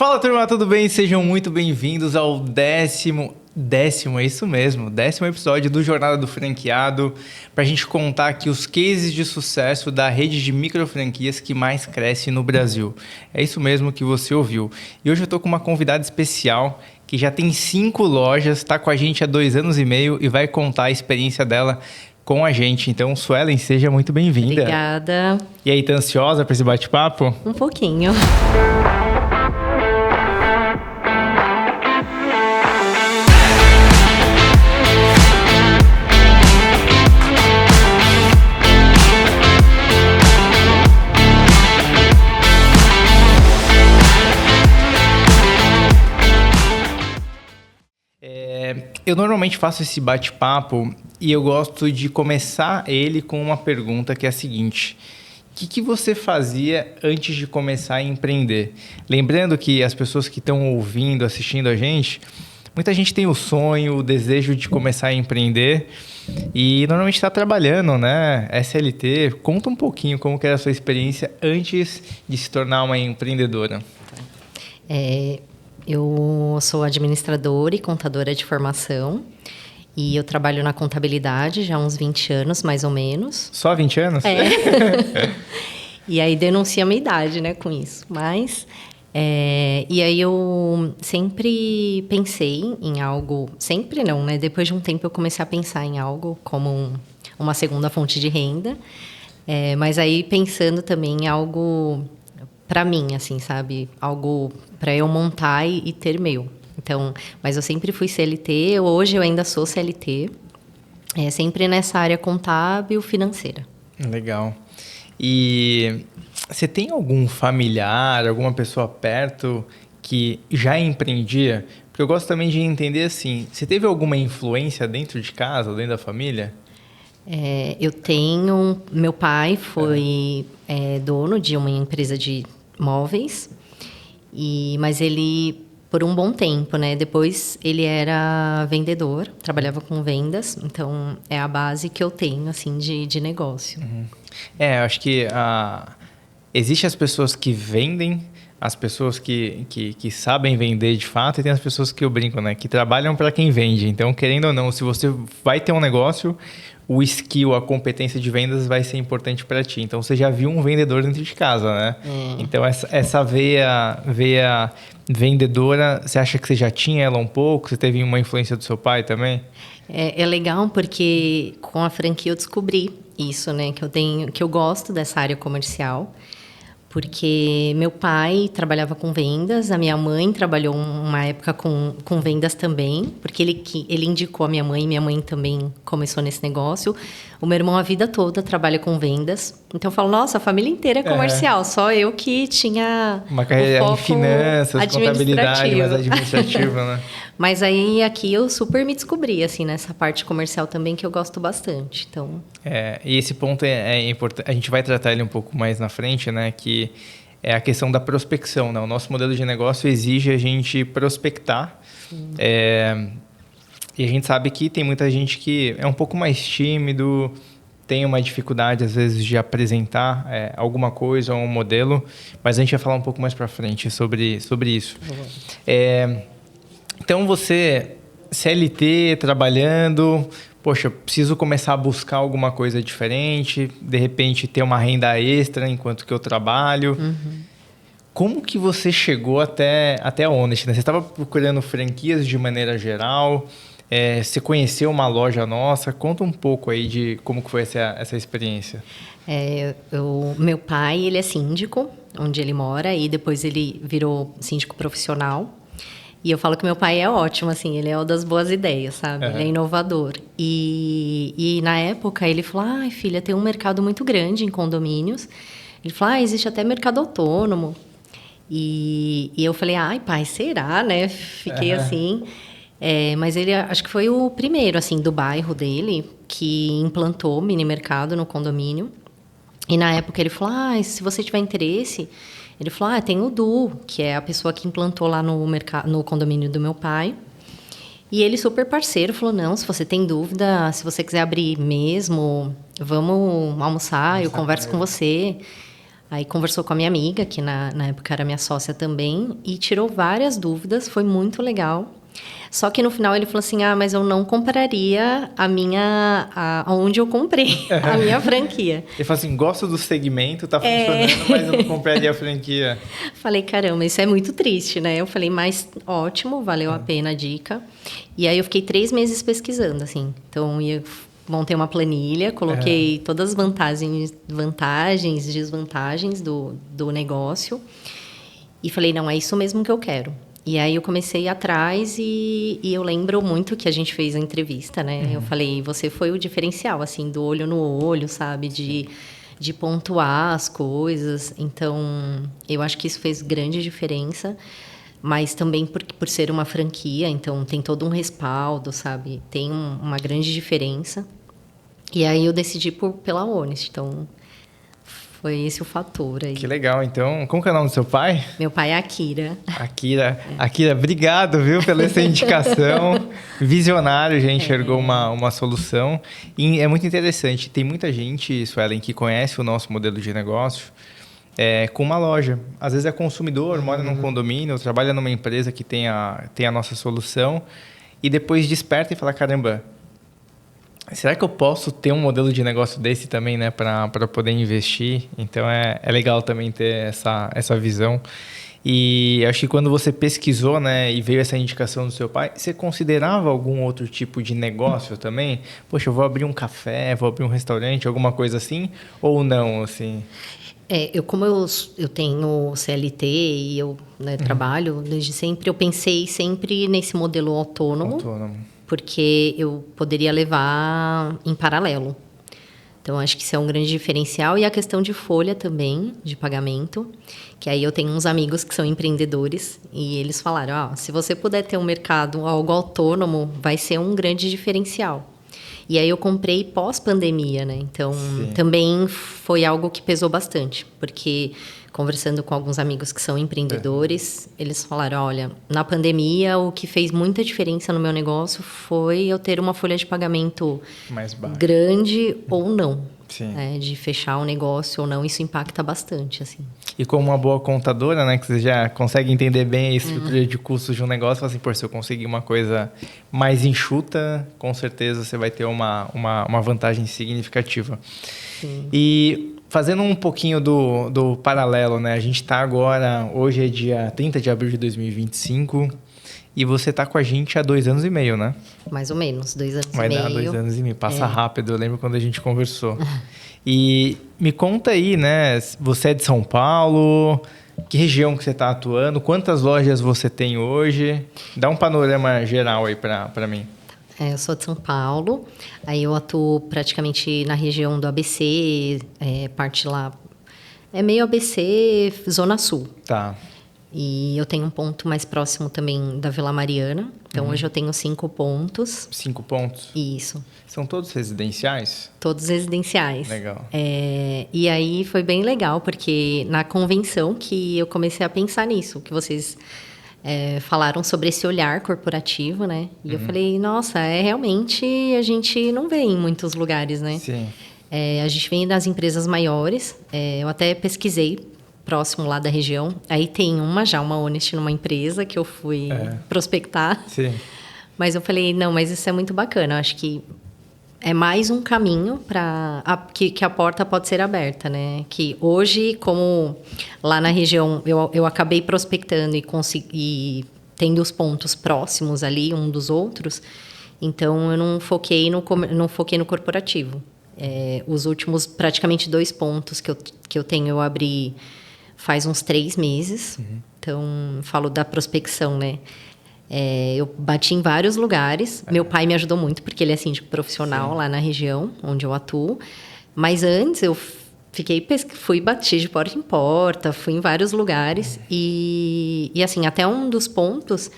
Fala, turma, tudo bem? Sejam muito bem-vindos ao décimo, é isso mesmo, 10º episódio do Jornada do Franqueado, para a gente contar aqui os cases de sucesso da rede de micro franquias que mais cresce no Brasil. É isso mesmo que você ouviu. E hoje eu estou com uma convidada especial que já tem 5 lojas, está com a gente há 2 anos e meio e vai contar a experiência dela com a gente. Então, Suelen, seja muito bem-vinda. Obrigada. E aí, tá ansiosa para esse bate-papo? Um pouquinho. Eu normalmente faço esse bate-papo e eu gosto de começar ele com uma pergunta que é a seguinte: o que você fazia antes de começar a empreender? Lembrando que as pessoas que estão ouvindo, assistindo a gente, muita gente tem o sonho, o desejo de começar a empreender e normalmente está trabalhando, né? SLT. Conta um pouquinho como que era a sua experiência antes de se tornar uma empreendedora. Eu sou administradora e contadora de formação e eu trabalho na contabilidade já há uns 20 anos, mais ou menos. Só 20 anos? E aí denuncia a minha idade, né, com isso. Mas, e aí eu sempre pensei em algo... Sempre não, né? Depois de um tempo eu comecei a pensar em algo como uma segunda fonte de renda. Mas aí pensando também em algo... para mim, assim, sabe? Algo para eu montar e ter meu. Então, mas eu sempre fui CLT, hoje eu ainda sou CLT, sempre nessa área contábil financeira. Legal. E você tem algum familiar, alguma pessoa perto que já empreendia? Porque eu gosto também de entender assim, você teve alguma influência dentro de casa, dentro da família? Eu tenho... Meu pai foi dono de uma empresa de móveis, mas ele, por um bom tempo, né? Depois ele era vendedor, trabalhava com vendas, então é a base que eu tenho, assim, de negócio. Uhum. Eu acho que existem as pessoas que vendem, as pessoas que sabem vender de fato, e tem as pessoas que eu brinco, né? Que trabalham para quem vende. Então, querendo ou não, se você vai ter um negócio, o skill, a competência de vendas vai ser importante para ti. Então, você já viu um vendedor dentro de casa, né? Então, essa veia vendedora, você acha que você já tinha ela um pouco? Você teve uma influência do seu pai também? É legal porque com a franquia eu descobri isso, né? Que eu gosto dessa área comercial. Porque meu pai trabalhava com vendas, a minha mãe trabalhou uma época com vendas também, porque ele indicou a minha mãe também começou nesse negócio. O meu irmão a vida toda trabalha com vendas, então eu falo, nossa, a família inteira é comercial, só eu que tinha uma carreira em finanças, contabilidade, mais administrativa, né? Mas aí aqui eu super me descobri, assim, nessa parte comercial também, que eu gosto bastante, então... E esse ponto é importante, a gente vai tratar ele um pouco mais na frente, né? Que é a questão da prospecção, né? O nosso modelo de negócio exige a gente prospectar. E a gente sabe que tem muita gente que é um pouco mais tímido, tem uma dificuldade, às vezes, de apresentar alguma coisa ou um modelo, mas a gente vai falar um pouco mais para frente sobre isso. Então, você, CLT, trabalhando, poxa, preciso começar a buscar alguma coisa diferente, de repente ter uma renda extra enquanto que eu trabalho. Como que você chegou até a Honest, né? Você estava procurando franquias de maneira geral, você conheceu uma loja nossa, conta um pouco aí de como que foi essa experiência. Meu pai, ele é síndico, onde ele mora, e depois ele virou síndico profissional. E eu falo que meu pai é ótimo, assim, ele é o das boas ideias, sabe? Ele é inovador. E na época ele falou, ai, filha, tem um mercado muito grande em condomínios. Ele falou, existe até mercado autônomo. E eu falei, ai, pai, será, né? Fiquei assim. Mas ele, acho que foi o primeiro, assim, do bairro dele, que implantou mini mercado no condomínio. E na época ele falou, se você tiver interesse... Ele falou, tem o Du, que é a pessoa que implantou lá no condomínio do meu pai. E ele, super parceiro, falou, não, se você tem dúvida, se você quiser abrir mesmo, vamos almoçar, eu converso com você. Aí conversou com a minha amiga, que na época era minha sócia também, e tirou várias dúvidas, foi muito legal. Só que no final ele falou assim, mas eu não compraria onde eu comprei, a minha franquia. Ele falou assim, gosto do segmento, tá funcionando, mas eu não compraria a franquia. Falei, caramba, isso é muito triste, né? Eu falei, mas ótimo, valeu a pena a dica. E aí eu fiquei 3 meses pesquisando, assim. Então, montei uma planilha, coloquei todas as vantagens, desvantagens do negócio. E falei, não, é isso mesmo que eu quero. E aí eu comecei a ir atrás e eu lembro muito que a gente fez a entrevista, né? Eu falei, você foi o diferencial, assim, do olho no olho, sabe? De pontuar as coisas. Então, eu acho que isso fez grande diferença. Mas também por ser uma franquia, então tem todo um respaldo, sabe? Tem uma grande diferença. E aí eu decidi pela Honest, então foi esse o fator aí. Que legal, então. Como que é o nome do seu pai? Meu pai é Akira. Akira, obrigado, viu, pela essa indicação. Visionário, já enxergou uma solução. E é muito interessante. Tem muita gente, Suelen, que conhece o nosso modelo de negócio com uma loja. Às vezes é consumidor, mora num condomínio, trabalha numa empresa que tem a nossa solução e depois desperta e fala, caramba, será que eu posso ter um modelo de negócio desse também, né, para poder investir? Então, é legal também ter essa visão. E acho que quando você pesquisou, né, e veio essa indicação do seu pai, você considerava algum outro tipo de negócio também? Poxa, eu vou abrir um café, vou abrir um restaurante, alguma coisa assim? Ou não, assim? Como eu tenho CLT e eu trabalho desde sempre, eu pensei sempre nesse modelo autônomo. Porque eu poderia levar em paralelo. Então, acho que isso é um grande diferencial. E a questão de folha também, de pagamento, que aí eu tenho uns amigos que são empreendedores e eles falaram, se você puder ter um mercado, algo autônomo, vai ser um grande diferencial. E aí eu comprei pós-pandemia, né? Então, também foi algo que pesou bastante, porque conversando com alguns amigos que são empreendedores, eles falaram, olha, na pandemia o que fez muita diferença no meu negócio foi eu ter uma folha de pagamento mais grande ou não. Né, de fechar o negócio ou não, isso impacta bastante, assim. E como uma boa contadora, né, que você já consegue entender bem a estrutura de custos de um negócio, assim, se eu conseguir uma coisa mais enxuta, com certeza você vai ter uma vantagem significativa. Sim. E fazendo um pouquinho do paralelo, né, a gente está agora, hoje é dia 30 de abril de 2025, e você está com a gente há 2 anos e meio, né? Mais ou menos, 2 anos Vai e meio. dar 2 anos e meio. Passa rápido, eu lembro quando a gente conversou. E me conta aí, né? Você é de São Paulo, que região que você está atuando, quantas lojas você tem hoje? Dá um panorama geral aí para mim. Eu sou de São Paulo, aí eu atuo praticamente na região do ABC, parte lá... É meio ABC, Zona Sul. Tá. E eu tenho um ponto mais próximo também da Vila Mariana. Então, hoje eu tenho 5 pontos. 5 pontos? Isso. São todos residenciais? Todos residenciais. Legal. E aí foi bem legal, porque na convenção que eu comecei a pensar nisso, que vocês falaram sobre esse olhar corporativo, né? E eu falei, nossa, realmente a gente não vê em muitos lugares, né? Sim. A gente vem das empresas maiores. Eu até pesquisei próximo lá da região. Aí tem uma Honest numa empresa que eu fui prospectar. Sim. Mas eu falei, não, mas isso é muito bacana. Eu acho que é mais um caminho para que a porta pode ser aberta, né? Que hoje, como lá na região eu acabei prospectando e tendo os pontos próximos ali um dos outros, então eu não foquei no corporativo. Os últimos praticamente 2 pontos que eu tenho, eu abri faz uns 3 meses. Então, falo da prospecção, né? Eu bati em vários lugares. Meu pai me ajudou muito, porque ele é síndico profissional lá na região onde eu atuo. Mas antes, eu bati de porta em porta, fui em vários lugares. E assim, até um dos pontos,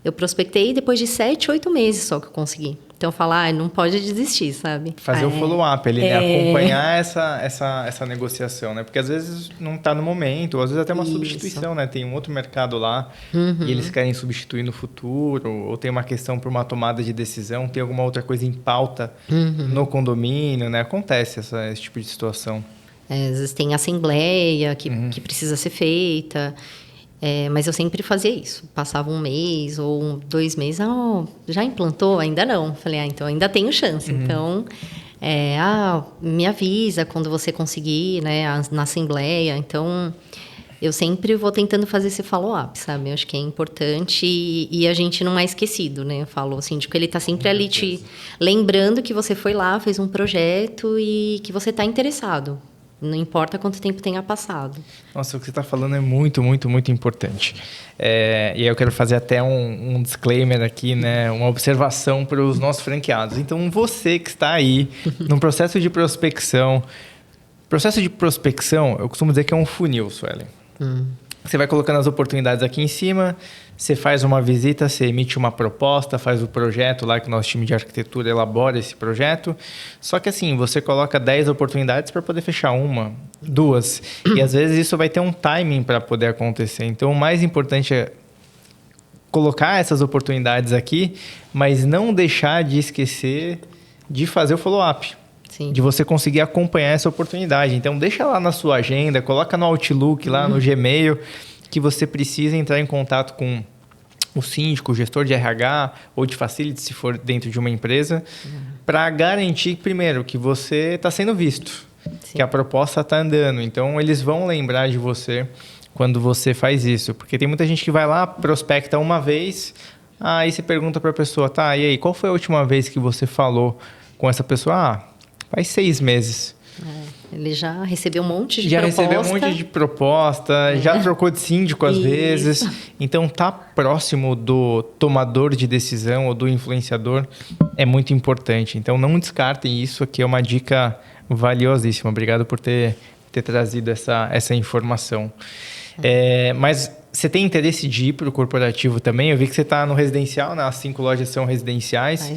eu prospectei depois de 7, 8 meses só que eu consegui. Então, eu falo, não pode desistir, sabe? Fazer o follow-up ali, né? Acompanhar essa negociação, né? Porque às vezes não está no momento, ou às vezes até uma substituição, né? Tem um outro mercado lá e eles querem substituir no futuro, ou tem uma questão por uma tomada de decisão, tem alguma outra coisa em pauta no condomínio, né? Acontece esse tipo de situação. Às vezes tem assembleia que precisa ser feita. Mas eu sempre fazia isso. Passava um mês ou 2 meses. Já implantou? Ainda não. Falei, então ainda tenho chance. Então, me avisa quando você conseguir, né, na assembleia. Então, eu sempre vou tentando fazer esse follow-up, sabe? Eu acho que é importante e a gente não é esquecido, né? Eu falo, o síndico, ele está sempre ali te lembrando que você foi lá, fez um projeto e que você está interessado. Não importa quanto tempo tenha passado. Nossa, o que você está falando é muito, muito, muito importante. E aí eu quero fazer até um disclaimer aqui, né? Uma observação para os nossos franqueados. Então, você que está aí no processo de prospecção... Processo de prospecção, eu costumo dizer que é um funil, Suelen. Você vai colocando as oportunidades aqui em cima, você faz uma visita, você emite uma proposta, faz o projeto lá que o nosso time de arquitetura elabora esse projeto. Só que assim, você coloca 10 oportunidades para poder fechar 1, 2. E às vezes isso vai ter um timing para poder acontecer. Então o mais importante é colocar essas oportunidades aqui, mas não deixar de esquecer de fazer o follow-up. Sim. De você conseguir acompanhar essa oportunidade. Então, deixa lá na sua agenda, coloca no Outlook, lá no Gmail, que você precisa entrar em contato com o síndico, o gestor de RH ou de facility, se for dentro de uma empresa, para garantir, primeiro, que você está sendo visto, Sim. que a proposta está andando. Então, eles vão lembrar de você quando você faz isso. Porque tem muita gente que vai lá, prospecta uma vez, aí você pergunta para a pessoa, tá, e aí, qual foi a última vez que você falou com essa pessoa? Faz 6 meses. Ele já recebeu um monte de proposta. Já recebeu um monte de proposta, já trocou de síndico às vezes. Então, tá próximo do tomador de decisão ou do influenciador é muito importante. Então, não descartem isso. Aqui é uma dica valiosíssima. Obrigado por ter trazido essa informação. Mas você tem interesse de ir para o corporativo também? Eu vi que você está no residencial, né? As 5 lojas são residenciais.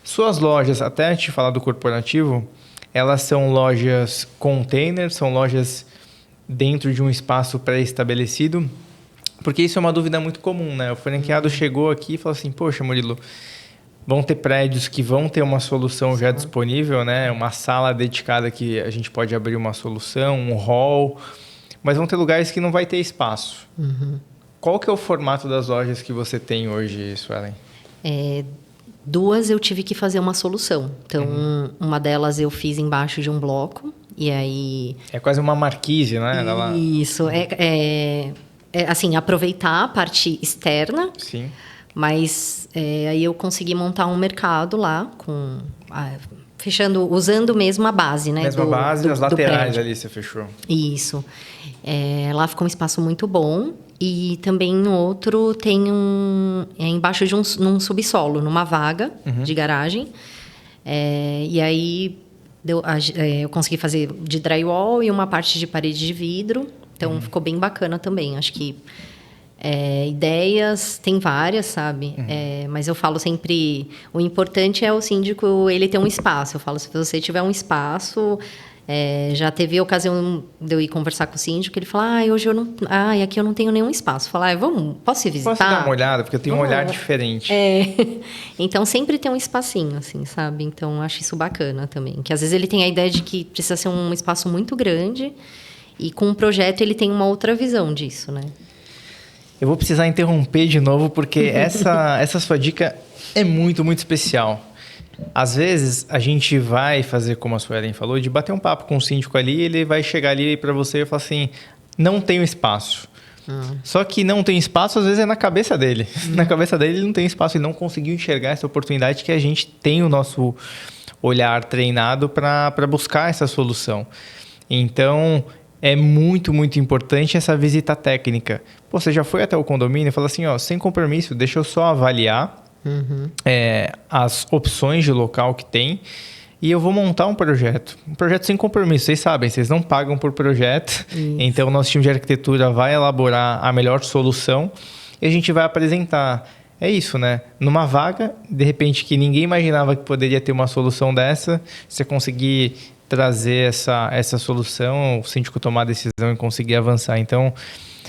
Suas lojas, até antes de falar do corporativo, elas são lojas container, são lojas dentro de um espaço pré-estabelecido? Porque isso é uma dúvida muito comum, né? O franqueado chegou aqui e falou assim, poxa, Murilo, vão ter prédios que vão ter uma solução já disponível, né? Uma sala dedicada que a gente pode abrir uma solução, um hall, mas vão ter lugares que não vai ter espaço. Qual que é o formato das lojas que você tem hoje, Suelen? 2 eu tive que fazer uma solução. Então, uma delas eu fiz embaixo de um bloco. E aí... É quase uma marquise, né? Isso. Assim, aproveitar a parte externa. Sim. Mas aí eu consegui montar um mercado lá, usando mesmo a base, né? Mesma base, as laterais ali você fechou. Isso. Lá ficou um espaço muito bom. E também no outro tem embaixo de num subsolo, numa vaga de garagem. E aí eu consegui fazer de drywall e uma parte de parede de vidro. Então ficou bem bacana também. Acho que ideias tem várias, sabe? Mas eu falo sempre, o importante é o síndico ele ter um espaço. Eu falo, se você tiver um espaço... já teve a ocasião de eu ir conversar com o síndico, ele falou, hoje eu não... aqui eu não tenho nenhum espaço. Falar, posso ir visitar? Posso dar uma olhada? Porque eu tenho um olhar diferente. Então, sempre tem um espacinho, assim, sabe? Então, acho isso bacana também. Que às vezes ele tem a ideia de que precisa ser um espaço muito grande e com um projeto ele tem uma outra visão disso, né? Eu vou precisar interromper de novo, porque essa sua dica é muito, muito especial. Às vezes, a gente vai fazer, como a Suelen falou, de bater um papo com o síndico ali, ele vai chegar ali para você e falar assim, não tenho espaço. Só que não tem espaço, às vezes, é na cabeça dele. Na cabeça dele, ele não tem espaço, ele não conseguiu enxergar essa oportunidade que a gente tem o nosso olhar treinado para buscar essa solução. Então, é muito, muito importante essa visita técnica. Pô, você já foi até o condomínio e falou assim, sem compromisso, deixa eu só avaliar as opções de local que tem e eu vou montar um projeto sem compromisso. Vocês sabem, vocês não pagam por projeto. Então o nosso time de arquitetura vai elaborar a melhor solução e a gente vai apresentar. É isso, né? Numa vaga, de repente que ninguém imaginava que poderia ter uma solução dessa, você conseguir trazer essa solução, o síndico tomar a decisão e conseguir avançar. Então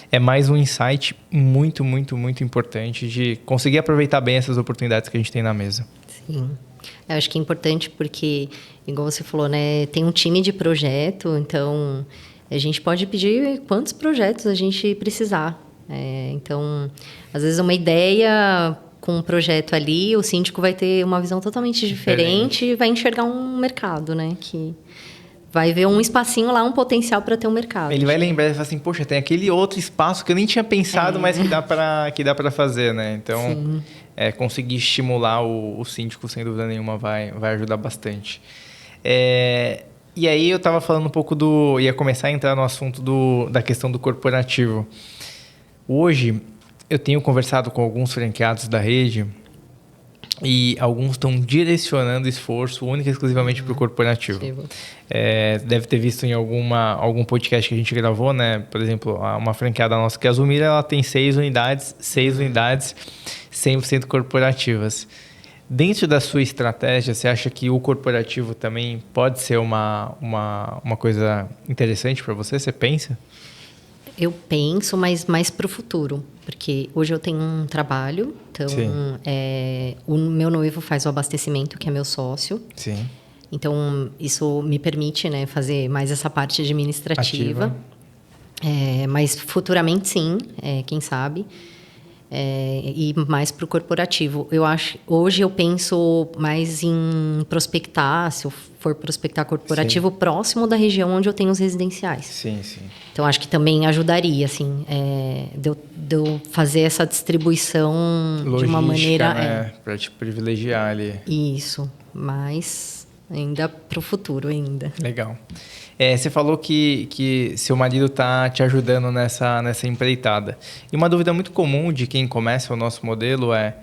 é mais um insight muito, muito, muito importante de conseguir aproveitar bem essas oportunidades que a gente tem na mesa. Sim. Eu acho que é importante porque, igual você falou, né, tem um time de projeto, então a gente pode pedir quantos projetos a gente precisar. Então, às vezes uma ideia com um projeto ali, o síndico vai ter uma visão totalmente diferente e vai enxergar um mercado, né, que vai ver um espacinho lá, um potencial para ter um mercado. Ele vai lembrar e falar assim, poxa, tem aquele outro espaço que eu nem tinha pensado, mas que dá para fazer, né? Então, conseguir estimular o síndico, sem dúvida nenhuma, vai ajudar bastante. E aí eu estava falando um pouco ia começar a entrar no assunto da questão do corporativo. Hoje, eu tenho conversado com alguns franqueados da rede e alguns estão direcionando esforço única e exclusivamente para o corporativo. Deve ter visto em algum podcast que a gente gravou, né? Por exemplo, uma franqueada nossa que é a Zumira, ela tem 6 unidades 100% corporativas. Dentro da sua estratégia, você acha que o corporativo também pode ser uma coisa interessante para você? Você pensa? Eu penso, mas mais para o futuro. Porque hoje eu tenho um trabalho, então o meu noivo faz o abastecimento, que é meu sócio. Sim. Então, isso me permite, né, fazer mais essa parte administrativa. Mas futuramente, sim, quem sabe. E mais para o corporativo. Hoje eu penso mais em prospectar, se eu for prospectar corporativo, próximo da região onde eu tenho os residenciais. Sim, sim. Então, acho que também ajudaria, assim, de eu fazer essa distribuição logística, de uma maneira... né? Para te privilegiar ali. Isso, mas ainda para o futuro ainda. Legal. Você falou que seu marido está te ajudando nessa empreitada. E uma dúvida muito comum de quem começa o nosso modelo é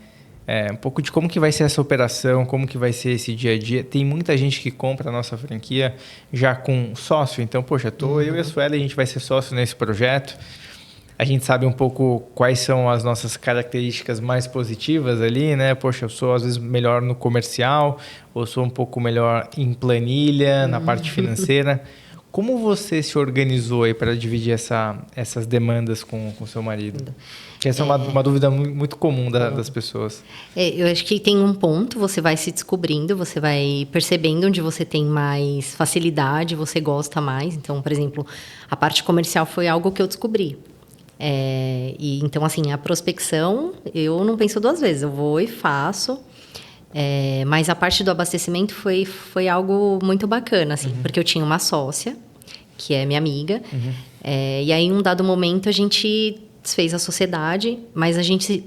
um pouco de como que vai ser essa operação, como que vai ser esse dia a dia. Tem muita gente que compra a nossa franquia já com sócio. Então, poxa, eu e a Sueli, a gente vai ser sócio nesse projeto. A gente sabe um pouco quais são as nossas características mais positivas ali, né? Poxa, eu sou às vezes melhor no comercial, ou sou um pouco melhor em planilha, na parte financeira. Como você se organizou aí para dividir essas demandas com seu marido? Porque essa é uma dúvida muito comum das pessoas. Eu acho que tem um ponto, você vai se descobrindo, você vai percebendo onde você tem mais facilidade, você gosta mais. Então, por exemplo, a parte comercial foi algo que eu descobri. Então, assim, a prospecção, eu não penso 2 vezes, eu vou e faço. Mas a parte do abastecimento foi algo muito bacana, assim, porque eu tinha uma sócia, que é minha amiga, e aí, em um dado momento, a gente desfez a sociedade, mas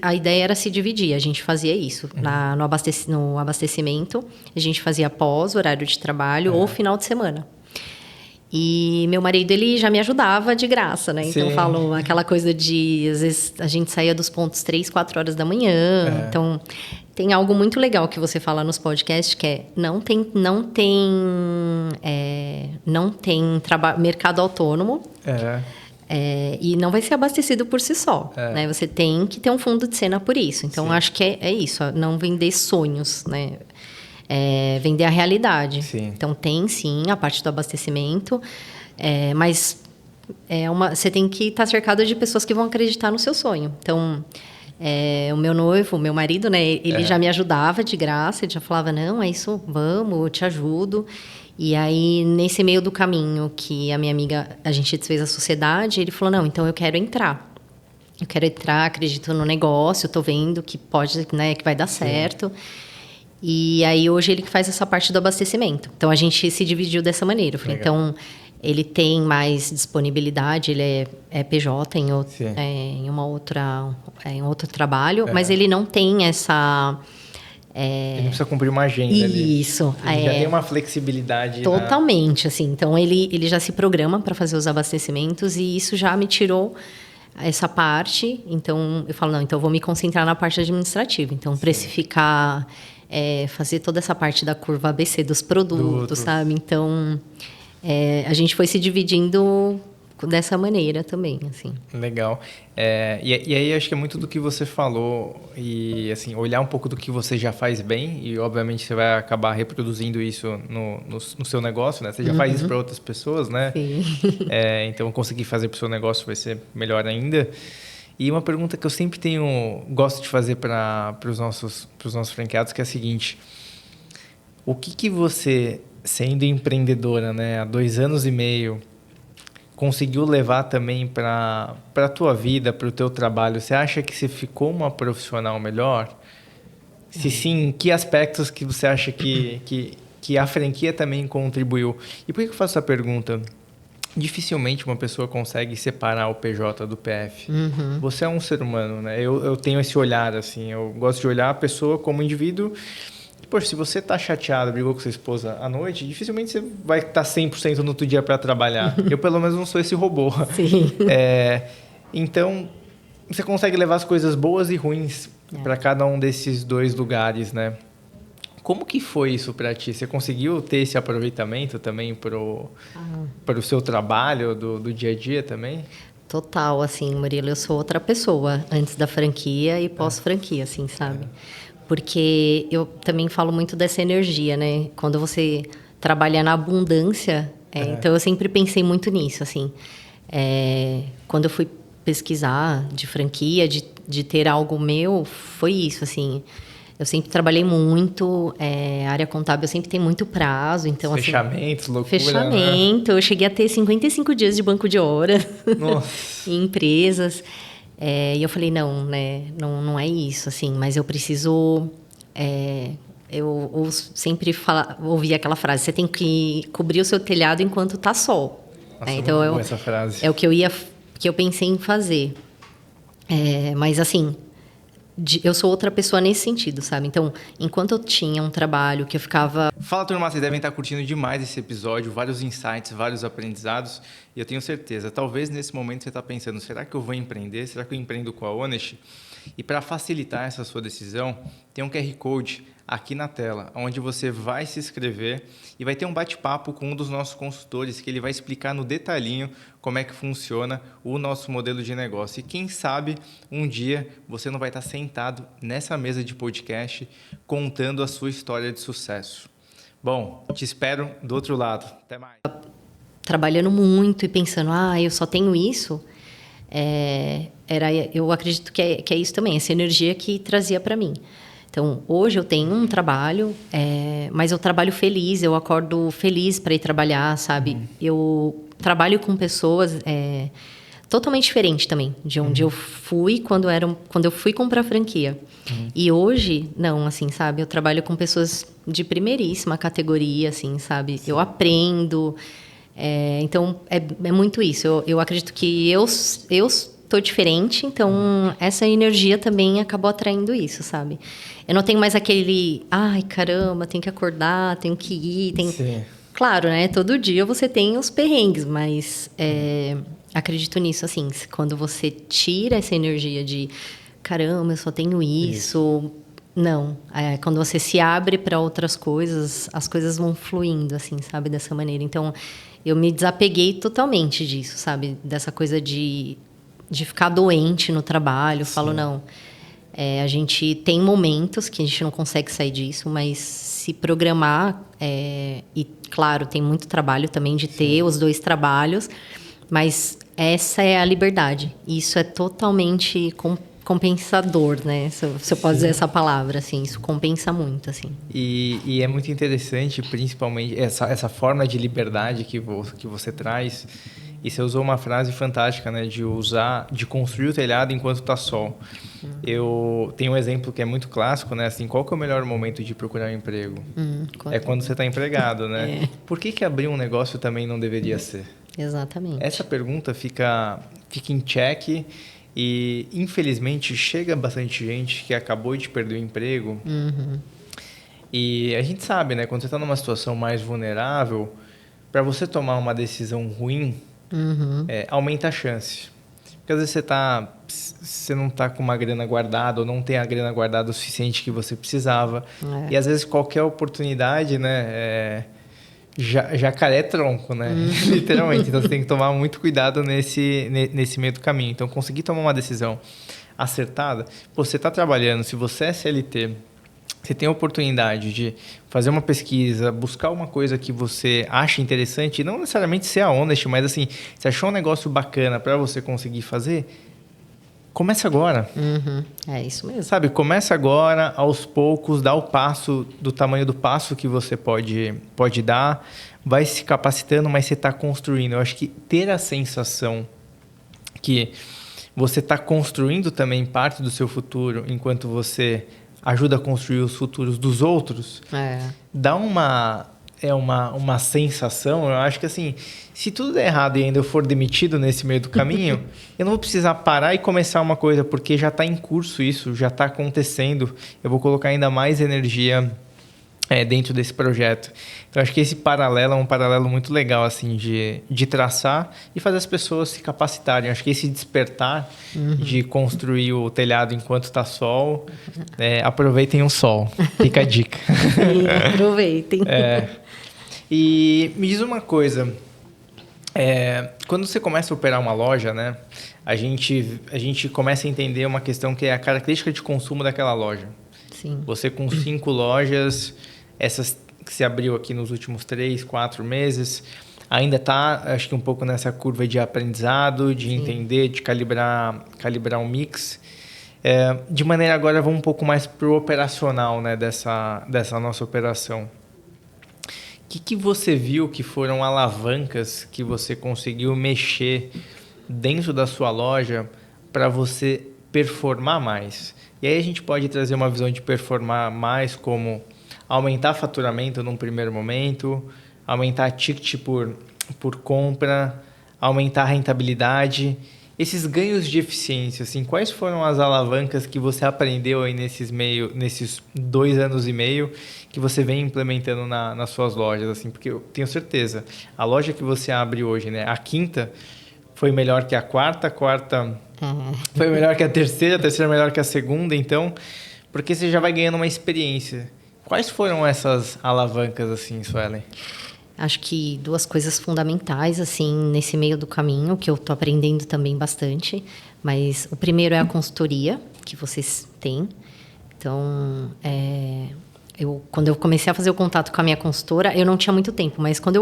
a ideia era se dividir, a gente fazia isso. No abastecimento, a gente fazia após o horário de trabalho ou final de semana. E meu marido, ele já me ajudava de graça, né? Então, eu falo aquela coisa de... Às vezes, a gente saía dos pontos 3, 4 horas da manhã. Então, tem algo muito legal que você fala nos podcasts, que é... Não tem mercado autônomo. E não vai ser abastecido por si só. Né? Você tem que ter um fundo de cena por isso. Então, acho que é isso. Não vender sonhos, né? Vender a realidade. Sim. Então, tem sim a parte do abastecimento, mas você tem que estar cercado de pessoas que vão acreditar no seu sonho. Então, o meu noivo, o meu marido, né, ele já me ajudava de graça, ele já falava, não, é isso, vamos, eu te ajudo. E aí, nesse meio do caminho que a minha amiga, a gente desfez a sociedade, ele falou, não, então eu quero entrar. Eu quero entrar, acredito no negócio, estou vendo que pode, né, que vai dar certo. E aí, hoje, ele que faz essa parte do abastecimento. Então, a gente se dividiu dessa maneira. Eu falei, então, ele tem mais disponibilidade, ele é PJ em outro trabalho, mas ele não tem essa... Ele não precisa cumprir uma agenda ali. Isso. Ele já tem uma flexibilidade. Totalmente, assim. Então, ele já se programa para fazer os abastecimentos e isso já me tirou essa parte. Então, eu falo, não, então eu vou me concentrar na parte administrativa. Então, precificar... fazer toda essa parte da curva ABC dos produtos, sabe? Então, a gente foi se dividindo dessa maneira também, assim. Legal. E aí, acho que é muito do que você falou e, assim, olhar um pouco do que você já faz bem e, obviamente, você vai acabar reproduzindo isso no seu negócio, né? Você já faz isso para outras pessoas, né? Sim. Então, conseguir fazer para o seu negócio vai ser melhor ainda. E uma pergunta que eu sempre gosto de fazer para os nossos franqueados, que é a seguinte: O que você, sendo empreendedora, né, há 2 anos e meio, conseguiu levar também para a tua vida, para o teu trabalho? Você acha que você ficou uma profissional melhor? Se sim, que aspectos que você acha que a franquia também contribuiu? E por que eu faço essa pergunta? Dificilmente uma pessoa consegue separar o PJ do PF. Você é um ser humano, né? Eu tenho esse olhar, assim. Eu gosto de olhar a pessoa como indivíduo. Poxa, se você tá chateado, brigou com sua esposa à noite, dificilmente você vai estar 100% no outro dia para trabalhar. Eu, pelo menos, não sou esse robô. Sim. Então, você consegue levar as coisas boas e ruins para cada um desses dois lugares, né? Como que foi isso para ti? Você conseguiu ter esse aproveitamento também para o seu trabalho do dia a dia também? Total, assim, Murilo, eu sou outra pessoa antes da franquia e pós-franquia, assim, sabe? Porque eu também falo muito dessa energia, né? Quando você trabalha na abundância, então eu sempre pensei muito nisso, assim. Quando eu fui pesquisar de franquia, de ter algo meu, foi isso, assim. Eu sempre trabalhei muito, área contábil eu sempre tem muito prazo, então fechamentos, assim, loucura, fechamento, né? Eu cheguei a ter 55 dias de banco de horas em empresas, e eu falei, não, né, não é isso, assim, mas eu preciso, eu sempre ouvi aquela frase, você tem que cobrir o seu telhado enquanto tá sol. Nossa, então essa frase. É o que eu pensei em fazer, mas assim, eu sou outra pessoa nesse sentido, sabe? Então, enquanto eu tinha um trabalho que eu ficava... Fala, turma, vocês devem estar curtindo demais esse episódio, vários insights, vários aprendizados, e eu tenho certeza, talvez nesse momento você está pensando, será que eu vou empreender? Será que eu empreendo com a Honest? E para facilitar essa sua decisão, tem um QR Code aqui na tela, onde você vai se inscrever e vai ter um bate-papo com um dos nossos consultores, que ele vai explicar no detalhinho como é que funciona o nosso modelo de negócio. E quem sabe um dia você não vai estar sentado nessa mesa de podcast contando a sua história de sucesso. Bom, te espero do outro lado. Até mais. Trabalhando muito e pensando, eu só tenho isso, eu acredito que é isso também, essa energia que trazia para mim. Então, hoje eu tenho um trabalho, mas eu trabalho feliz, eu acordo feliz para ir trabalhar, sabe? Eu trabalho com pessoas totalmente diferentes também, de onde eu fui quando eu fui comprar franquia. E hoje, não, assim, sabe? Eu trabalho com pessoas de primeiríssima categoria, assim, sabe? Eu aprendo. Então, é muito isso. Eu acredito que eu estou diferente, então essa energia também acabou atraindo isso, sabe? Eu não tenho mais aquele, caramba, tenho que acordar, tenho que ir, Sim. Claro, né? Todo dia você tem os perrengues, mas acredito nisso, assim, quando você tira essa energia de, caramba, eu só tenho isso. Não, quando você se abre para outras coisas, as coisas vão fluindo, assim, sabe? Dessa maneira. Então, eu me desapeguei totalmente disso, sabe? Dessa coisa de ficar doente no trabalho. Eu falo, não, a gente tem momentos que a gente não consegue sair disso, mas se programar, e claro, tem muito trabalho também de ter os dois trabalhos, mas essa é a liberdade. Isso é totalmente compensador, né? Se eu posso dizer essa palavra, assim, isso compensa muito, assim. E é muito interessante, principalmente, essa forma de liberdade que você traz. E você usou uma frase fantástica, né? De construir o telhado enquanto está sol. Eu tenho um exemplo que é muito clássico, né? Assim, qual que é o melhor momento de procurar um emprego? É quando você está empregado, né? Por que abrir um negócio também não deveria ser? Exatamente. Essa pergunta fica em xeque e, infelizmente, chega bastante gente que acabou de perder o emprego. E a gente sabe, né? Quando você está numa situação mais vulnerável, para você tomar uma decisão ruim, aumenta a chance. Porque às vezes você não está com uma grana guardada ou não tem a grana guardada o suficiente que você precisava. E às vezes qualquer oportunidade, né? Jacaré é tronco, né? Literalmente. Então você tem que tomar muito cuidado nesse meio do caminho. Então, conseguir tomar uma decisão acertada. Você está trabalhando, se você é CLT, você tem a oportunidade de fazer uma pesquisa, buscar uma coisa que você acha interessante, não necessariamente ser a Honest, mas assim, se achou um negócio bacana para você conseguir fazer, começa agora. É isso mesmo. Sabe, começa agora, aos poucos, dá o passo do tamanho do passo que você pode dar, vai se capacitando, mas você está construindo. Eu acho que ter a sensação que você está construindo também parte do seu futuro, enquanto você ajuda a construir os futuros dos outros, dá uma sensação. Eu acho que assim, se tudo der errado e ainda eu for demitido nesse meio do caminho, eu não vou precisar parar e começar uma coisa, porque já está em curso isso, já está acontecendo. Eu vou colocar ainda mais energia dentro desse projeto. Então, acho que esse paralelo é um paralelo muito legal assim, de traçar e fazer as pessoas se capacitarem. Acho que esse despertar de construir o telhado enquanto está sol, aproveitem o sol. Fica a dica. Sim, aproveitem. E me diz uma coisa, quando você começa a operar uma loja, né, a gente começa a entender uma questão que é a característica de consumo daquela loja. Sim. Você com 5 lojas, essas que se abriu aqui nos últimos 3, 4 meses, ainda está, acho que um pouco nessa curva de aprendizado, de entender, de calibrar um mix. De maneira agora, vamos um pouco mais para o operacional, né, dessa nossa operação. O que você viu que foram alavancas que você conseguiu mexer dentro da sua loja para você performar mais? E aí a gente pode trazer uma visão de performar mais como aumentar faturamento num primeiro momento, aumentar ticket por compra, aumentar a rentabilidade. Esses ganhos de eficiência, assim, quais foram as alavancas que você aprendeu aí nesses 2 anos e meio que você vem implementando nas suas lojas? Assim, porque eu tenho certeza, a loja que você abre hoje, né, a quinta foi melhor que a quarta foi melhor que a terceira melhor que a segunda, então, porque você já vai ganhando uma experiência. Quais foram essas alavancas, assim, Suelen? Acho que 2 coisas fundamentais, assim, nesse meio do caminho, que eu estou aprendendo também bastante. Mas o primeiro é a consultoria, que vocês têm. Então, quando eu comecei a fazer o contato com a minha consultora, eu não tinha muito tempo. Mas quando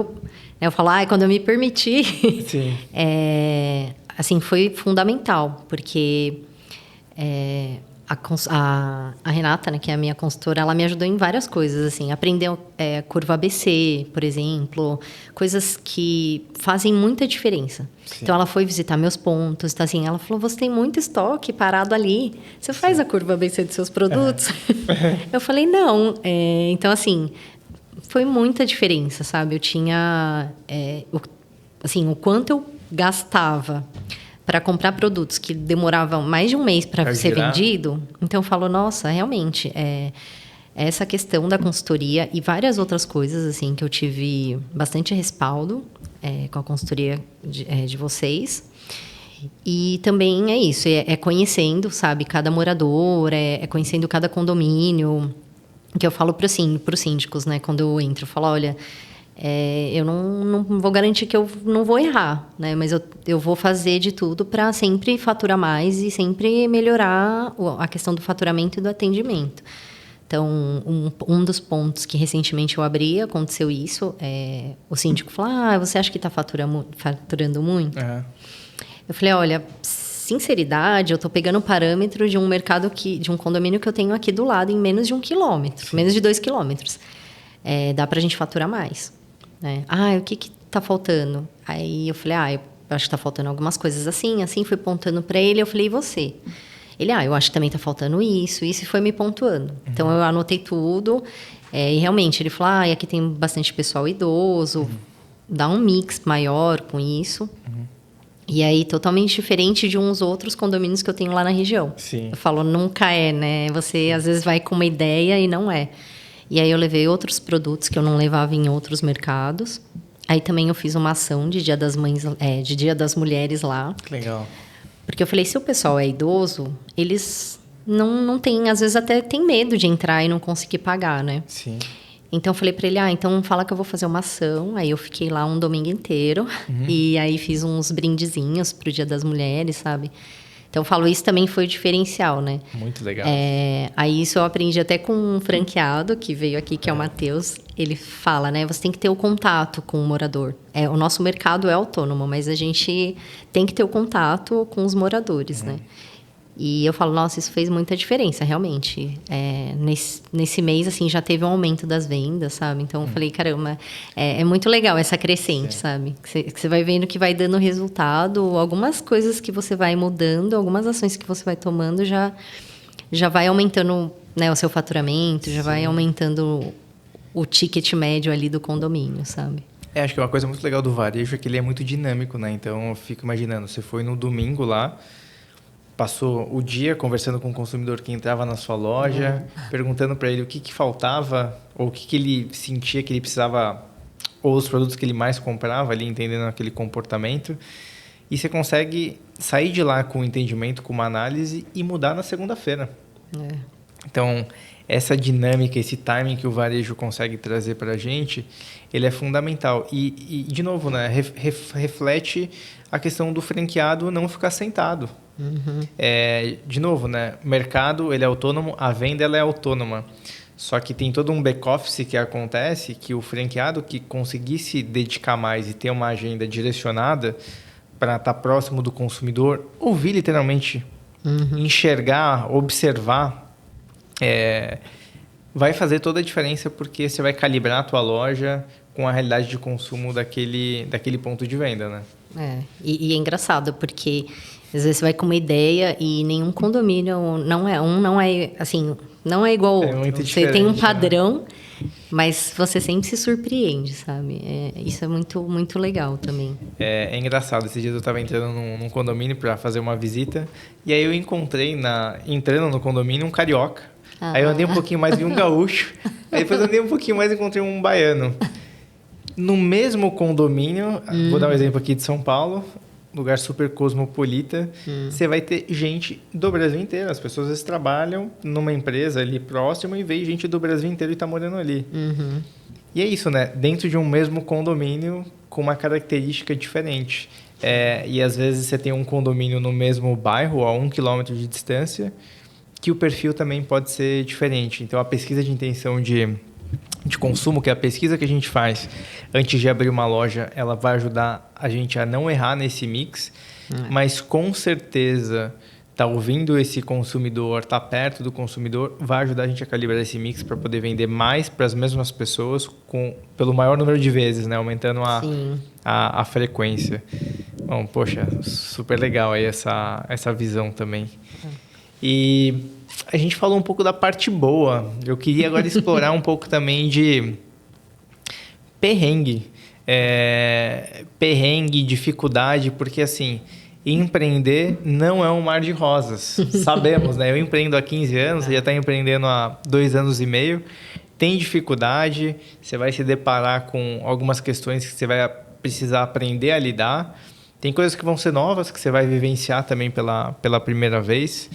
eu falo, quando eu me permiti, Sim. assim, foi fundamental. Porque a Renata, né, que é a minha consultora, ela me ajudou em várias coisas, assim, aprendeu curva ABC, por exemplo, coisas que fazem muita diferença. Sim. Então, ela foi visitar meus pontos, então, assim, ela falou, você tem muito estoque parado ali, você faz a curva ABC dos seus produtos? Eu falei, não. Então, assim, foi muita diferença, sabe? Eu tinha, o quanto eu gastava para comprar produtos que demoravam mais de um mês para ser vendido. Então, eu falo, nossa, realmente, essa questão da consultoria e várias outras coisas, assim, que eu tive bastante respaldo com a consultoria de vocês. E também é isso, conhecendo, sabe, cada morador, conhecendo cada condomínio, que eu falo para os síndicos, né, quando eu entro, eu falo, olha, eu não vou garantir que eu não vou errar, né? Mas eu vou fazer de tudo para sempre faturar mais e sempre melhorar a questão do faturamento e do atendimento. Então, um dos pontos que recentemente eu abri, aconteceu isso, o síndico falou, você acha que está faturando muito? Uhum. Eu falei, olha, sinceridade, eu estou pegando o parâmetro de um mercado de um condomínio que eu tenho aqui do lado em menos de 1 quilômetro, menos de 2 quilômetros. Dá para a gente faturar mais. Né? O que está faltando? Aí eu falei, eu acho que está faltando algumas coisas assim, fui pontando para ele, eu falei, e você? Ele, eu acho que também está faltando isso, e foi me pontuando. Uhum. Então, eu anotei tudo, e realmente, ele falou, aqui tem bastante pessoal idoso, dá um mix maior com isso. Uhum. E aí, totalmente diferente de uns outros condomínios que eu tenho lá na região. Sim. Eu falo, nunca né? Você, às vezes, vai com uma ideia e não é. E aí eu levei outros produtos que eu não levava em outros mercados. Aí também eu fiz uma ação de Dia das Mães, de Dia das Mulheres lá. Legal. Porque eu falei, se o pessoal é idoso, eles não têm, às vezes até tem medo de entrar e não conseguir pagar, né? Sim. Então eu falei para ele, então fala que eu vou fazer uma ação. Aí eu fiquei lá um domingo inteiro. Uhum. E aí fiz uns brindezinhos pro Dia das Mulheres, sabe? Então, eu falo, isso também foi o diferencial, né? Muito legal. Aí, isso eu aprendi até com um franqueado que veio aqui, que é o Matheus. Ele fala, né? Você tem que ter o contato com o morador. O nosso mercado é autônomo, mas a gente tem que ter o contato com os moradores, né? E eu falo, nossa, isso fez muita diferença, realmente. Nesse mês, assim, já teve um aumento das vendas, sabe? Então, eu falei, caramba, é muito legal essa crescente, sabe? Que você vai vendo que vai dando resultado, algumas coisas que você vai mudando, algumas ações que você vai tomando já vai aumentando, né, o seu faturamento, já vai aumentando o ticket médio ali do condomínio, sabe? Acho que uma coisa muito legal do varejo é que ele é muito dinâmico, né? Então, eu fico imaginando, você foi no domingo lá, passou o dia conversando com o consumidor que entrava na sua loja, perguntando para ele o que faltava, ou o que ele sentia que ele precisava, ou os produtos que ele mais comprava ali, entendendo aquele comportamento. E você consegue sair de lá com um entendimento, com uma análise e mudar na segunda-feira. Então, essa dinâmica, esse timing que o varejo consegue trazer para a gente, ele é fundamental. E de novo, né, reflete a questão do franqueado não ficar sentado. De novo, né, o mercado ele é autônomo, a venda ela é autônoma. Só que tem todo um back-office que acontece que o franqueado que conseguir se dedicar mais e ter uma agenda direcionada para estar próximo do consumidor, ouvir literalmente, enxergar, observar, vai fazer toda a diferença porque você vai calibrar a tua loja com a realidade de consumo daquele ponto de venda, né? E é engraçado porque às vezes você vai com uma ideia e nenhum condomínio não é assim, não é igual ao outro. Você tem um padrão, né? Mas você sempre se surpreende, sabe? Isso é muito, muito legal também. É engraçado. Esses dias eu estava entrando num condomínio para fazer uma visita e aí eu encontrei, entrando no condomínio, um carioca. Aí eu andei um pouquinho mais e vi um gaúcho. Aí depois eu andei um pouquinho mais e encontrei um baiano. No mesmo condomínio, vou dar um exemplo aqui de São Paulo, lugar super cosmopolita, você vai ter gente do Brasil inteiro. As pessoas às vezes trabalham numa empresa ali próxima e vem gente do Brasil inteiro e está morando ali. E é isso, né? Dentro de um mesmo condomínio com uma característica diferente. E às vezes você tem um condomínio no mesmo bairro, a 1 quilômetro de distância, que o perfil também pode ser diferente. Então, a pesquisa de intenção de consumo, que é a pesquisa que a gente faz antes de abrir uma loja, ela vai ajudar a gente a não errar nesse mix, mas com certeza tá ouvindo esse consumidor, tá perto do consumidor, vai ajudar a gente a calibrar esse mix para poder vender mais para as mesmas pessoas pelo maior número de vezes, né? Aumentando a frequência. Bom, poxa, super legal aí essa visão também. E a gente falou um pouco da parte boa. Eu queria agora explorar um pouco também de perrengue. Perrengue, dificuldade, porque assim, empreender não é um mar de rosas. Sabemos, né? Eu empreendo há 15 anos, você já está empreendendo há 2 anos e meio. Tem dificuldade, você vai se deparar com algumas questões que você vai precisar aprender a lidar. Tem coisas que vão ser novas, que você vai vivenciar também pela primeira vez.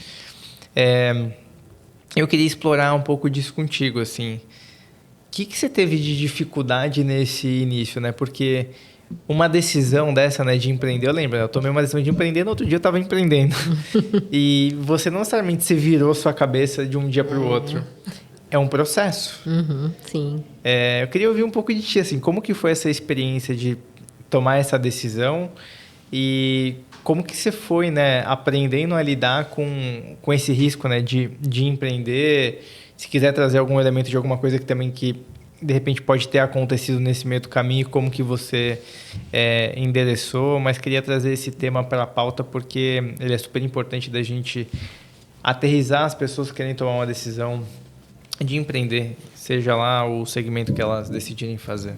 Eu queria explorar um pouco disso contigo, assim. O que você teve de dificuldade nesse início, né? Porque uma decisão dessa, né, de empreender, eu lembro, eu tomei uma decisão de empreender, no outro dia eu estava empreendendo. E você não necessariamente se virou sua cabeça de um dia para o outro. É um processo. Sim. Eu queria ouvir um pouco de ti, assim, como que foi essa experiência de tomar essa decisão e como que você foi, né, aprendendo a lidar com esse risco, né, de empreender? Se quiser trazer algum elemento de alguma coisa que de repente pode ter acontecido nesse meio do caminho, como que você endereçou, mas queria trazer esse tema para a pauta porque ele é super importante da gente aterrissar as pessoas que querem tomar uma decisão de empreender, seja lá o segmento que elas decidirem fazer.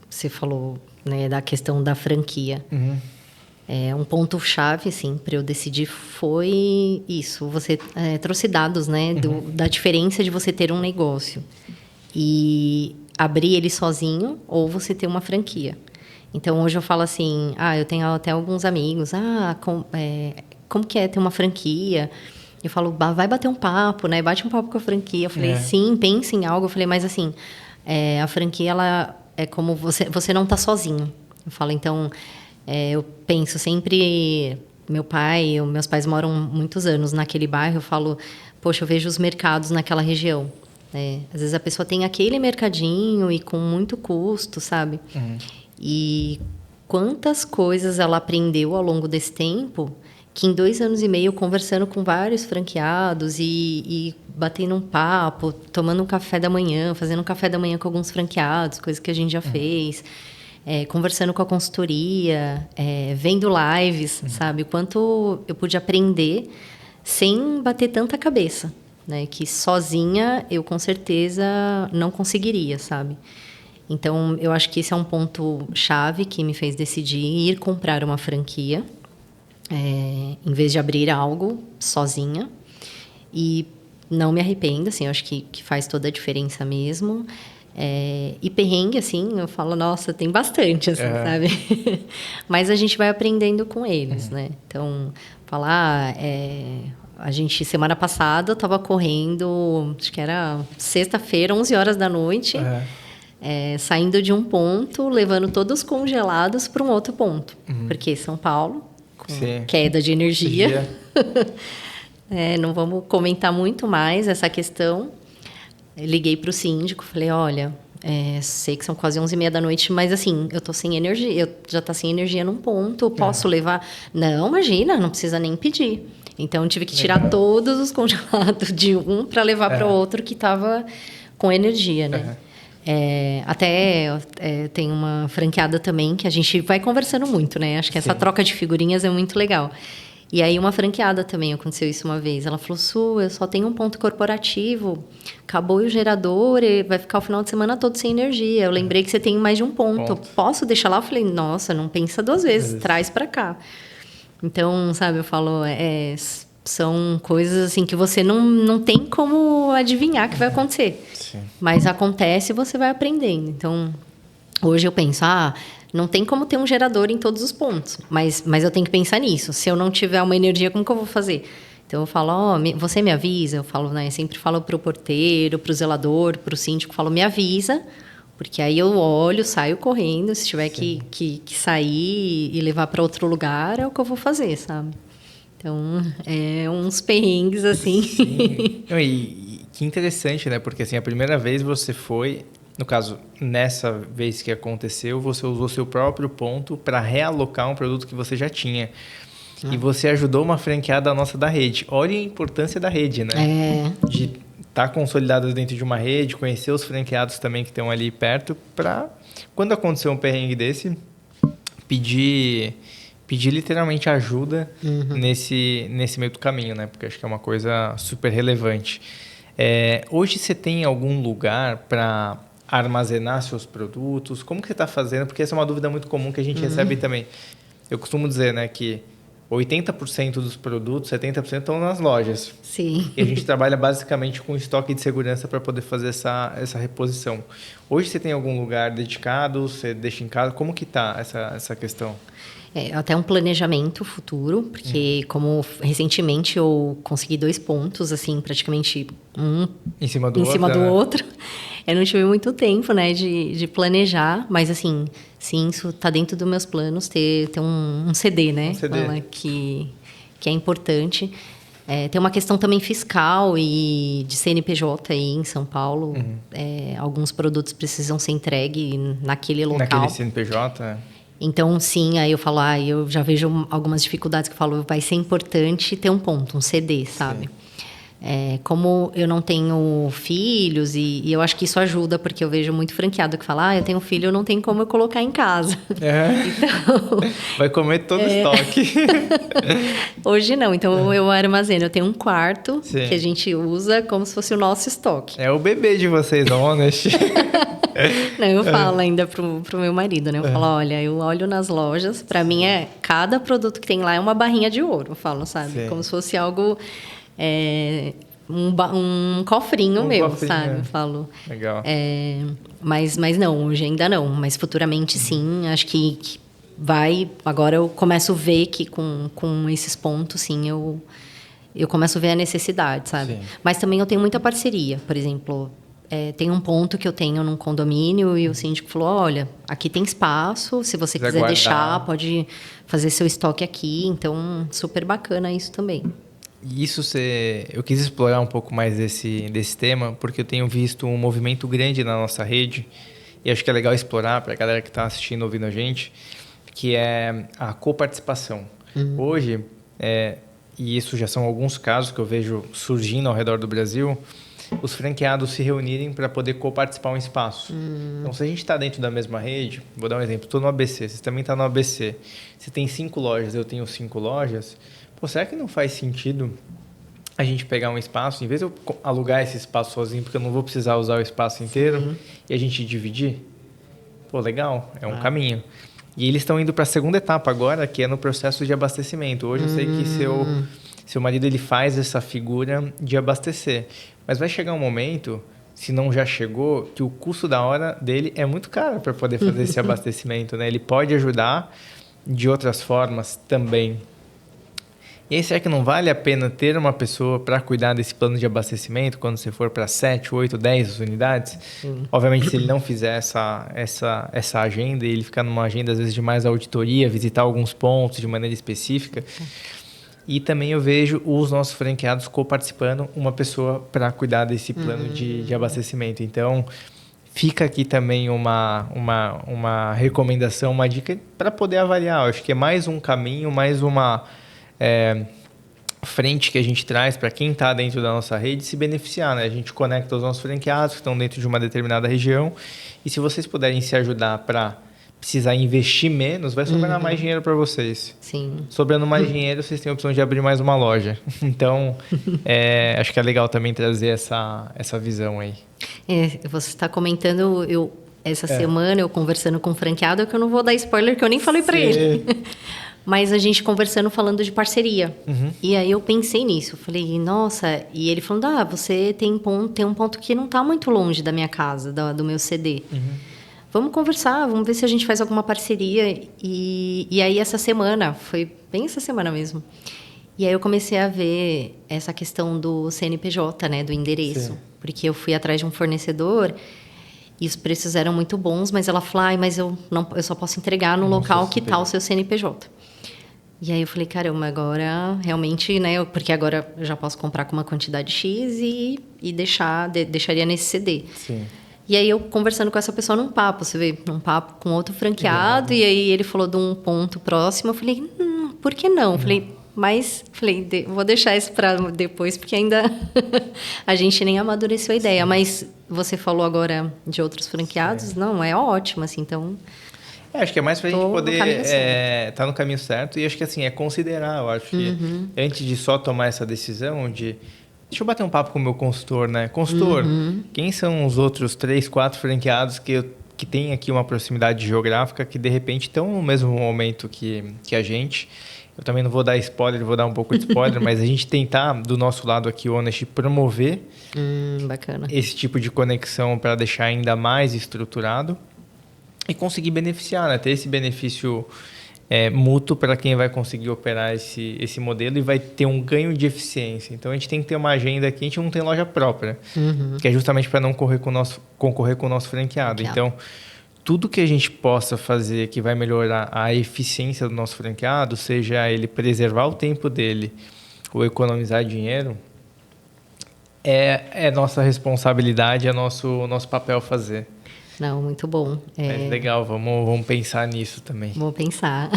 Você falou, né, da questão da franquia. Um ponto-chave, assim, para eu decidir foi isso. Você trouxe dados, né, da diferença de você ter um negócio e abrir ele sozinho ou você ter uma franquia. Então, hoje eu falo assim, eu tenho até alguns amigos, como que é ter uma franquia? Eu falo, vai bater um papo, né? Bate um papo com a franquia. Eu falei, sim, pense em algo. Eu falei, mas assim, a franquia, ela é como você não está sozinho. Eu falo, então, eu penso sempre... Meus pais moram muitos anos naquele bairro. Eu falo, poxa, eu vejo os mercados naquela região. Às vezes a pessoa tem aquele mercadinho e com muito custo, sabe? E quantas coisas ela aprendeu ao longo desse tempo que em 2 anos e meio, conversando com vários franqueados e batendo um papo, tomando um café da manhã, fazendo um café da manhã com alguns franqueados, coisa que a gente já fez, conversando com a consultoria, vendo lives, sabe? O quanto eu pude aprender sem bater tanta cabeça, né? Que sozinha eu, com certeza, não conseguiria, sabe? Então, eu acho que esse é um ponto chave que me fez decidir ir comprar uma franquia, em vez de abrir algo sozinha. E não me arrependo, assim, eu acho que faz toda a diferença mesmo. E perrengue, assim, eu falo, nossa, tem bastante, assim, sabe? Mas a gente vai aprendendo com eles, né? Então, falar... a gente, semana passada, eu estava correndo, acho que era sexta-feira, 11 horas da noite, saindo de um ponto, levando todos congelados para um outro ponto. Porque São Paulo, com queda de energia. Não vamos comentar muito mais essa questão. Liguei para o síndico, falei, olha, sei que são quase 11h30 da noite, mas assim, eu tô sem energia, eu já tá sem energia num ponto, posso levar? Não, imagina, não precisa nem pedir. Então, tive que tirar todos os congelados de um para levar para o outro que estava com energia, né? Tem uma franqueada também que a gente vai conversando muito, né? Acho que essa troca de figurinhas é muito legal. E aí, uma franqueada também, aconteceu isso uma vez. Ela falou, Su, eu só tenho um ponto corporativo, acabou o gerador, e vai ficar o final de semana todo sem energia. Eu lembrei que você tem mais de um ponto. Posso deixar lá? Eu falei, nossa, não pensa 2 vezes, traz para cá. Então, sabe, eu falo, são coisas assim que você não tem como adivinhar que vai acontecer. Sim. Mas acontece e você vai aprendendo. Então, hoje eu penso, não tem como ter um gerador em todos os pontos, mas eu tenho que pensar nisso. Se eu não tiver uma energia, como que eu vou fazer? Então, eu falo, você me avisa? Eu falo, né? Eu sempre falo para o porteiro, para o zelador, para o síndico, falo, me avisa, porque aí eu olho, saio correndo. Se tiver que sair e levar para outro lugar, é o que eu vou fazer, sabe? Então, uns perrengues, assim. Sim. E que interessante, né? Porque, assim, a primeira vez você foi... No caso, nessa vez que aconteceu, você usou seu próprio ponto para realocar um produto que você já tinha. E você ajudou uma franqueada nossa da rede. Olha a importância da rede, né? De estar consolidada dentro de uma rede, conhecer os franqueados também que estão ali perto, para, quando acontecer um perrengue desse, pedir literalmente ajuda nesse meio do caminho, né? Porque acho que é uma coisa super relevante. Hoje você tem algum lugar para armazenar seus produtos? Como que você está fazendo? Porque essa é uma dúvida muito comum que a gente recebe também. Eu costumo dizer, né, que 80% dos produtos, 70% estão nas lojas. Sim. E a gente trabalha basicamente com estoque de segurança para poder fazer essa reposição. Hoje você tem algum lugar dedicado? Você deixa em casa? Como que está essa questão? Até um planejamento futuro, porque como recentemente eu consegui 2 pontos, assim, praticamente um em cima do outro. Eu não tive muito tempo, né, de planejar, mas assim, sim, isso está dentro dos meus planos, ter um CD, né? Um CD. Que é importante. Tem uma questão também fiscal e de CNPJ aí em São Paulo. Alguns produtos precisam ser entregues naquele local. Naquele CNPJ? Então, sim, aí eu falo, eu já vejo algumas dificuldades que eu falo, vai ser importante ter um ponto, um CD, sabe? Como eu não tenho filhos, e eu acho que isso ajuda, porque eu vejo muito franqueado que fala, eu tenho filho, eu não tenho como eu colocar em casa. Então, vai comer todo o estoque. Hoje não, então eu armazeno. Eu tenho um quarto que a gente usa como se fosse o nosso estoque. É o bebê de vocês, honest. Não, eu falo ainda pro meu marido, né? Eu falo, olha, eu olho nas lojas, para mim cada produto que tem lá é uma barrinha de ouro, eu falo, sabe? Sim. Como se fosse algo, um cofrinho meu, sabe? Eu falo. Legal. Mas não, hoje ainda não, mas futuramente sim, acho que vai. Agora eu começo a ver que com esses pontos, sim, eu começo a ver a necessidade, sabe? Sim. Mas também eu tenho muita parceria, por exemplo. Tem um ponto que eu tenho num condomínio e o síndico falou, olha, aqui tem espaço, se você quiser deixar, pode fazer seu estoque aqui. Então, super bacana isso também. Eu quis explorar um pouco mais desse tema, porque eu tenho visto um movimento grande na nossa rede, e acho que é legal explorar para a galera que está assistindo, ouvindo a gente, que é a coparticipação. Hoje, e isso já são alguns casos que eu vejo surgindo ao redor do Brasil, os franqueados se reunirem para poder coparticipar um espaço. Então, se a gente está dentro da mesma rede, vou dar um exemplo, estou no ABC, você também está no ABC, você tem 5 lojas, eu tenho 5 lojas, pô, será que não faz sentido a gente pegar um espaço, em vez de eu alugar esse espaço sozinho, porque eu não vou precisar usar o espaço inteiro, e a gente dividir? Pô, legal, é um caminho. E eles estão indo para a segunda etapa agora, que é no processo de abastecimento. Hoje eu sei que seu marido ele faz essa figura de abastecer. Mas vai chegar um momento, se não já chegou, que o custo da hora dele é muito caro para poder fazer esse abastecimento, né? Ele pode ajudar de outras formas também. E aí, será que não vale a pena ter uma pessoa para cuidar desse plano de abastecimento quando você for para 7, 8, 10 unidades? Obviamente, se ele não fizer essa agenda e ele ficar numa agenda, às vezes, de mais auditoria, visitar alguns pontos de maneira específica. E também eu vejo os nossos franqueados coparticipando, uma pessoa para cuidar desse plano de abastecimento. Então, fica aqui também uma recomendação, uma dica para poder avaliar. Eu acho que é mais um caminho, mais uma frente que a gente traz para quem está dentro da nossa rede se beneficiar, né? A gente conecta os nossos franqueados que estão dentro de uma determinada região e se vocês puderem se ajudar para precisar investir menos, vai sobrar mais dinheiro para vocês. Sim. Sobrando mais dinheiro, vocês têm a opção de abrir mais uma loja. Então, acho que é legal também trazer essa visão aí. Você está comentando, essa semana eu conversando com o franqueado, que eu não vou dar spoiler, que eu nem falei para ele. Mas a gente conversando, falando de parceria. E aí eu pensei nisso. Falei, nossa... E ele falando, você tem um ponto que não está muito longe da minha casa, do meu CD. Vamos conversar, vamos ver se a gente faz alguma parceria. E aí essa semana, foi bem essa semana mesmo. E aí eu comecei a ver essa questão do CNPJ, né? Do endereço. Sim. Porque eu fui atrás de um fornecedor... E os preços eram muito bons, mas ela falou, mas eu só posso entregar no local que está o seu CNPJ. E aí eu falei, caramba, agora realmente, né? Porque agora eu já posso comprar com uma quantidade X e deixaria nesse CD. Sim. E aí eu conversando com essa pessoa num papo, você vê, num papo com outro franqueado, e aí ele falou de um ponto próximo, eu falei, por que não? Vou deixar isso para depois, porque ainda a gente nem amadureceu a ideia. Sim. Mas você falou agora de outros franqueados, não, é ótimo, assim, então... acho que é mais para a gente poder estar no caminho certo e acho que assim, considerar, eu acho que antes de só tomar essa decisão de... Deixa eu bater um papo com o meu consultor, né? Consultor, quem são os outros 3, 4 franqueados que têm aqui uma proximidade geográfica que de repente estão no mesmo momento que a gente? Eu também não vou dar spoiler, vou dar um pouco de spoiler, mas a gente tentar, do nosso lado aqui, o Honest, promover bacana. Esse tipo de conexão para deixar ainda mais estruturado e conseguir beneficiar, né? Ter esse benefício mútuo para quem vai conseguir operar esse modelo e vai ter um ganho de eficiência. Então, a gente tem que ter uma agenda aqui, a gente não tem loja própria, que é justamente para não concorrer com o nosso franqueado. Então, tudo que a gente possa fazer que vai melhorar a eficiência do nosso franqueado, seja ele preservar o tempo dele ou economizar dinheiro, é nossa responsabilidade, é nosso papel fazer. Não, muito bom. Legal, vamos pensar nisso também. Vou pensar.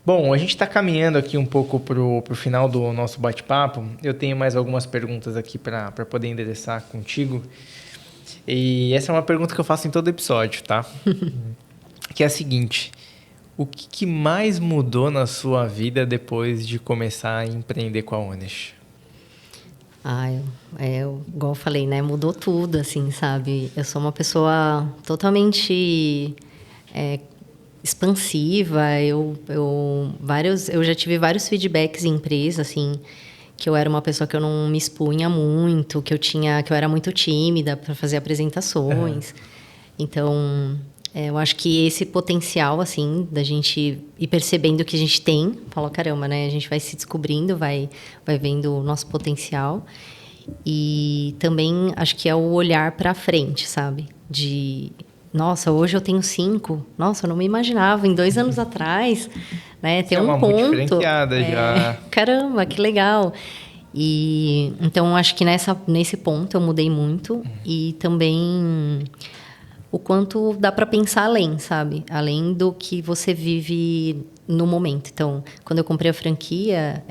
Bom, a gente está caminhando aqui um pouco para o final do nosso bate-papo. Eu tenho mais algumas perguntas aqui para poder endereçar contigo. E essa é uma pergunta que eu faço em todo episódio, tá? Que é a seguinte: o que mais mudou na sua vida depois de começar a empreender com a Honest? Igual eu falei, né? Mudou tudo, assim, sabe? Eu sou uma pessoa totalmente expansiva. Eu já tive vários feedbacks em empresa, assim, que eu era uma pessoa que eu não me expunha muito, que eu era muito tímida para fazer apresentações. Então, eu acho que esse potencial, assim, da gente ir percebendo que a gente tem, fala, caramba, né? A gente vai se descobrindo, vai vendo o nosso potencial. E também acho que é o olhar para frente, sabe? Nossa, hoje eu tenho 5. Nossa, eu não me imaginava. Em 2 anos atrás, né? Ter um ponto. Diferenciada já. Caramba, que legal. E então acho que nesse ponto eu mudei muito e também o quanto dá para pensar além, sabe? Além do que você vive no momento. Então, quando eu comprei a franquia,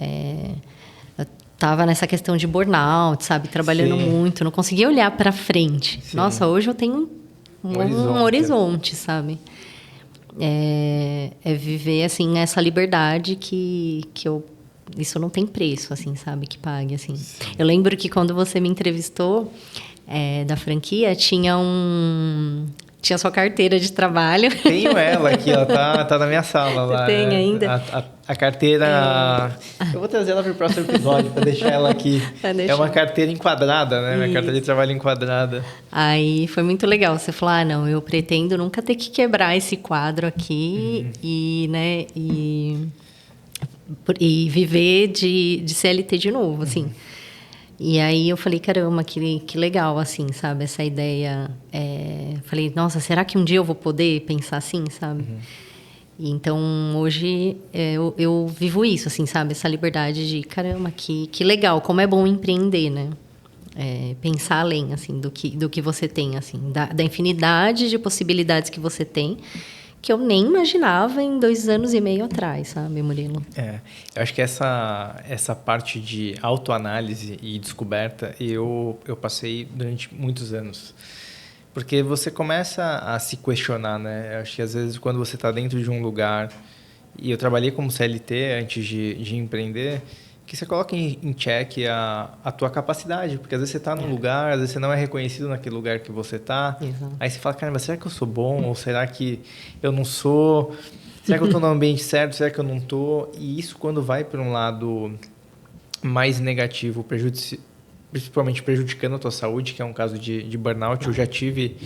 eu tava nessa questão de burnout, sabe? Trabalhando muito, não conseguia olhar para frente. Sim. Nossa, hoje eu tenho um horizonte, sabe? É viver, assim, essa liberdade que eu... Isso não tem preço, assim, sabe? Que pague, assim. Sim. Eu lembro que quando você me entrevistou da franquia, tinha sua carteira de trabalho. Tenho ela aqui, ela tá na minha sala lá. Tem ainda? A carteira... Eu vou trazer ela para o próximo episódio, para deixar ela aqui. É uma carteira enquadrada, né? Minha carteira de trabalho enquadrada. Aí foi muito legal. Você falou, não, eu pretendo nunca ter que quebrar esse quadro aqui e viver de CLT de novo, assim. E aí eu falei, caramba, que legal, assim, sabe? Essa ideia. Falei, nossa, será que um dia eu vou poder pensar assim, sabe? E então, hoje, eu vivo isso, assim, sabe? Essa liberdade de, caramba, que legal, como é bom empreender, né? Pensar além, assim, do que você tem, assim. Da infinidade de possibilidades que você tem, que eu nem imaginava em 2 anos e meio atrás, sabe, Murilo? Eu acho que essa parte de autoanálise e descoberta, eu passei durante muitos anos. Porque você começa a se questionar, né? Eu acho que às vezes quando você está dentro de um lugar, e eu trabalhei como CLT antes de empreender, que você coloca em xeque a tua capacidade, porque às vezes você está num lugar, às vezes você não é reconhecido naquele lugar que você está, aí você fala, caramba, será que eu sou bom? Ou será que eu não sou? Será que eu estou no ambiente certo? Será que eu não estou? E isso, quando vai para um lado mais negativo, principalmente prejudicando a tua saúde, que é um caso de burnout, eu já tive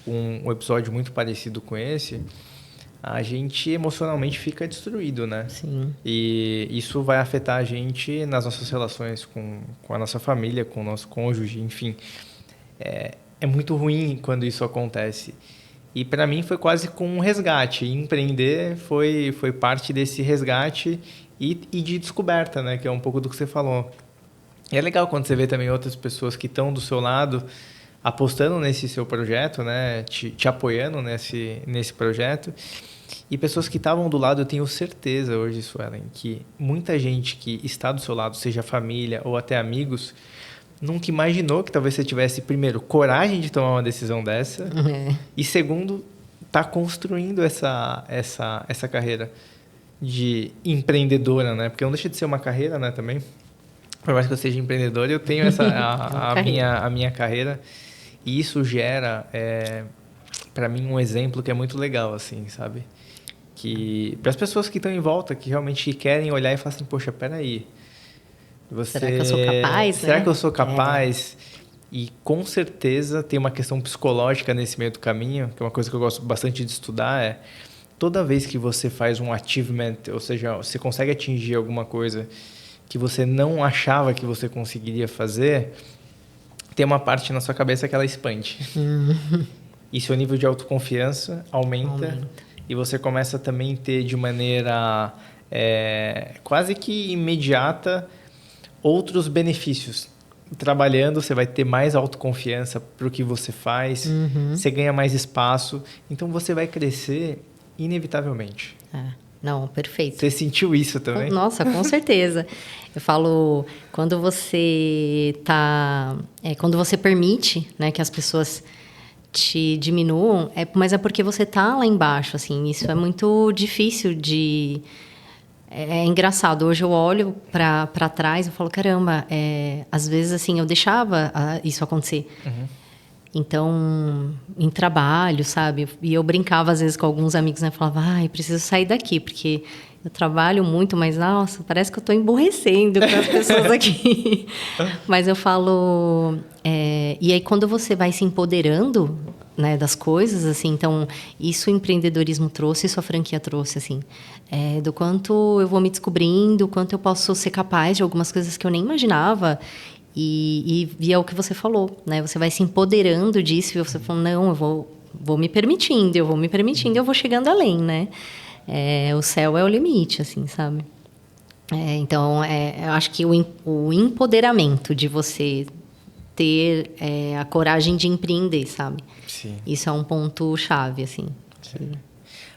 um episódio muito parecido com esse, a gente emocionalmente fica destruído, né? Sim. E isso vai afetar a gente nas nossas relações com a nossa família, com o nosso cônjuge, enfim. É muito ruim quando isso acontece. E para mim foi quase com um resgate. Empreender foi parte desse resgate e de descoberta, né? Que é um pouco do que você falou. E é legal quando você vê também outras pessoas que estão do seu lado apostando nesse seu projeto, né? Te apoiando nesse projeto. E pessoas que estavam do lado, eu tenho certeza hoje, Suelen, que muita gente que está do seu lado, seja família ou até amigos, nunca imaginou que talvez você tivesse, primeiro, coragem de tomar uma decisão dessa e, segundo, tá construindo essa carreira de empreendedora, né? Porque não deixa de ser uma carreira, né, também. Por mais que eu seja empreendedor, eu tenho a minha carreira e isso gera, para mim, um exemplo que é muito legal, assim, sabe? Que para as pessoas que estão em volta, que realmente querem olhar e falar assim, poxa, peraí, será que eu sou capaz? Será que eu sou capaz? E com certeza tem uma questão psicológica nesse meio do caminho, que é uma coisa que eu gosto bastante de estudar, toda vez que você faz um achievement, ou seja, você consegue atingir alguma coisa que você não achava que você conseguiria fazer, tem uma parte na sua cabeça que ela expande. E seu nível de autoconfiança aumenta. E você começa também a ter de maneira quase que imediata outros benefícios. Trabalhando, você vai ter mais autoconfiança para o que você faz, você ganha mais espaço, então você vai crescer inevitavelmente. Não, perfeito. Você sentiu isso também? Nossa, com certeza. Eu falo, quando você quando você permite, né, que as pessoas te diminuam, mas é porque você tá lá embaixo, assim. Isso é muito difícil de... É engraçado. Hoje eu olho para trás e falo, caramba, às vezes, assim, eu deixava isso acontecer. Então, em trabalho, sabe? E eu brincava, às vezes, com alguns amigos, né? Falava, preciso sair daqui, porque eu trabalho muito, mas, nossa, parece que eu estou emborrecendo com as pessoas aqui. Mas eu falo... E aí, quando você vai se empoderando, né, das coisas, assim, então, isso o empreendedorismo trouxe, isso a franquia trouxe, assim, do quanto eu vou me descobrindo, o quanto eu posso ser capaz de algumas coisas que eu nem imaginava. E é o que você falou, né? Você vai se empoderando disso e você fala, não, eu vou me permitindo, eu vou chegando além, né? O céu é o limite, assim, sabe? Então, eu acho que o empoderamento de você ter a coragem de empreender, sabe? Sim. Isso é um ponto chave, assim. Sim.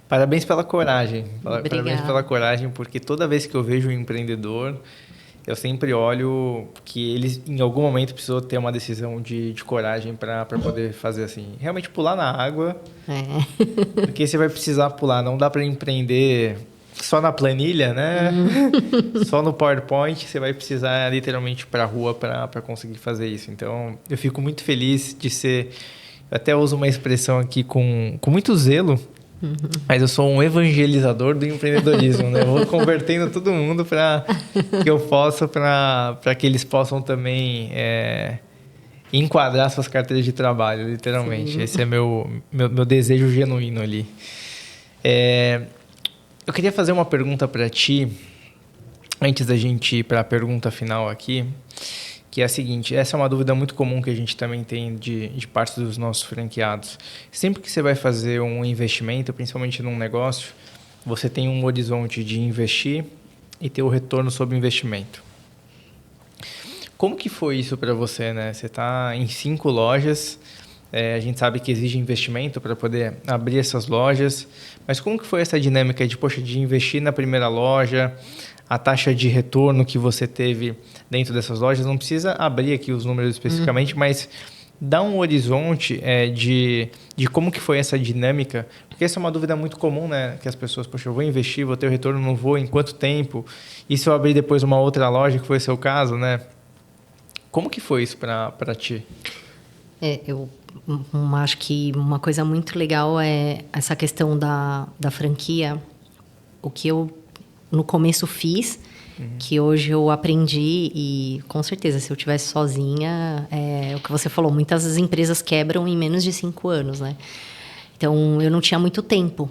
Parabéns pela coragem. Obrigada. Parabéns pela coragem, porque toda vez que eu vejo um empreendedor, eu sempre olho que ele, em algum momento, precisou ter uma decisão de coragem para poder fazer assim. Realmente pular na água, porque você vai precisar pular. Não dá para empreender só na planilha, né? Só no PowerPoint. Você vai precisar literalmente ir para a rua para conseguir fazer isso. Então, eu fico muito feliz de ser... Eu até uso uma expressão aqui com muito zelo, mas eu sou um evangelizador do empreendedorismo, né? Eu vou convertendo todo mundo para que eu possa, para que eles possam também enquadrar suas carteiras de trabalho, literalmente. Sim. Esse é meu desejo genuíno ali. Eu queria fazer uma pergunta para ti, antes da gente ir para a pergunta final aqui, que é a seguinte: essa é uma dúvida muito comum que a gente também tem de parte dos nossos franqueados. Sempre que você vai fazer um investimento, principalmente num negócio, você tem um horizonte de investir e ter o retorno sobre o investimento. Como que foi isso para você, né? Você está em 5 lojas, a gente sabe que exige investimento para poder abrir essas lojas, mas como que foi essa dinâmica de investir na primeira loja, a taxa de retorno que você teve dentro dessas lojas? Não precisa abrir aqui os números especificamente, mas dá um horizonte de como que foi essa dinâmica, porque essa é uma dúvida muito comum, né? Que as pessoas, poxa, eu vou investir, vou ter o retorno, não vou, em quanto tempo? E se eu abrir depois uma outra loja, que foi o seu caso, né? Como que foi isso para ti? Eu acho que uma coisa muito legal é essa questão da franquia. O que eu no começo fiz, que hoje eu aprendi, e com certeza se eu tivesse sozinha, o que você falou, muitas das empresas quebram em menos de 5 anos, né? Então eu não tinha muito tempo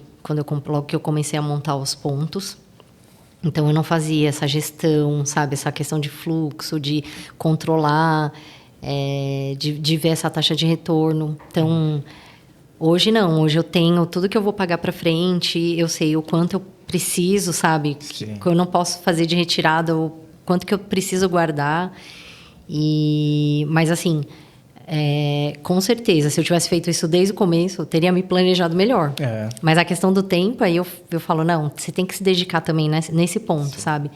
logo que eu comecei a montar os pontos. Então eu não fazia essa gestão, sabe, essa questão de fluxo, de controlar, de ver essa taxa de retorno. Então hoje não, hoje eu tenho tudo que eu vou pagar para frente, eu sei o quanto eu preciso, sabe? Que eu não posso fazer de retirada, o quanto que eu preciso guardar. Mas assim, com certeza, se eu tivesse feito isso desde o começo, eu teria me planejado melhor. Mas a questão do tempo, aí eu falo, não, você tem que se dedicar também nesse ponto, sabe?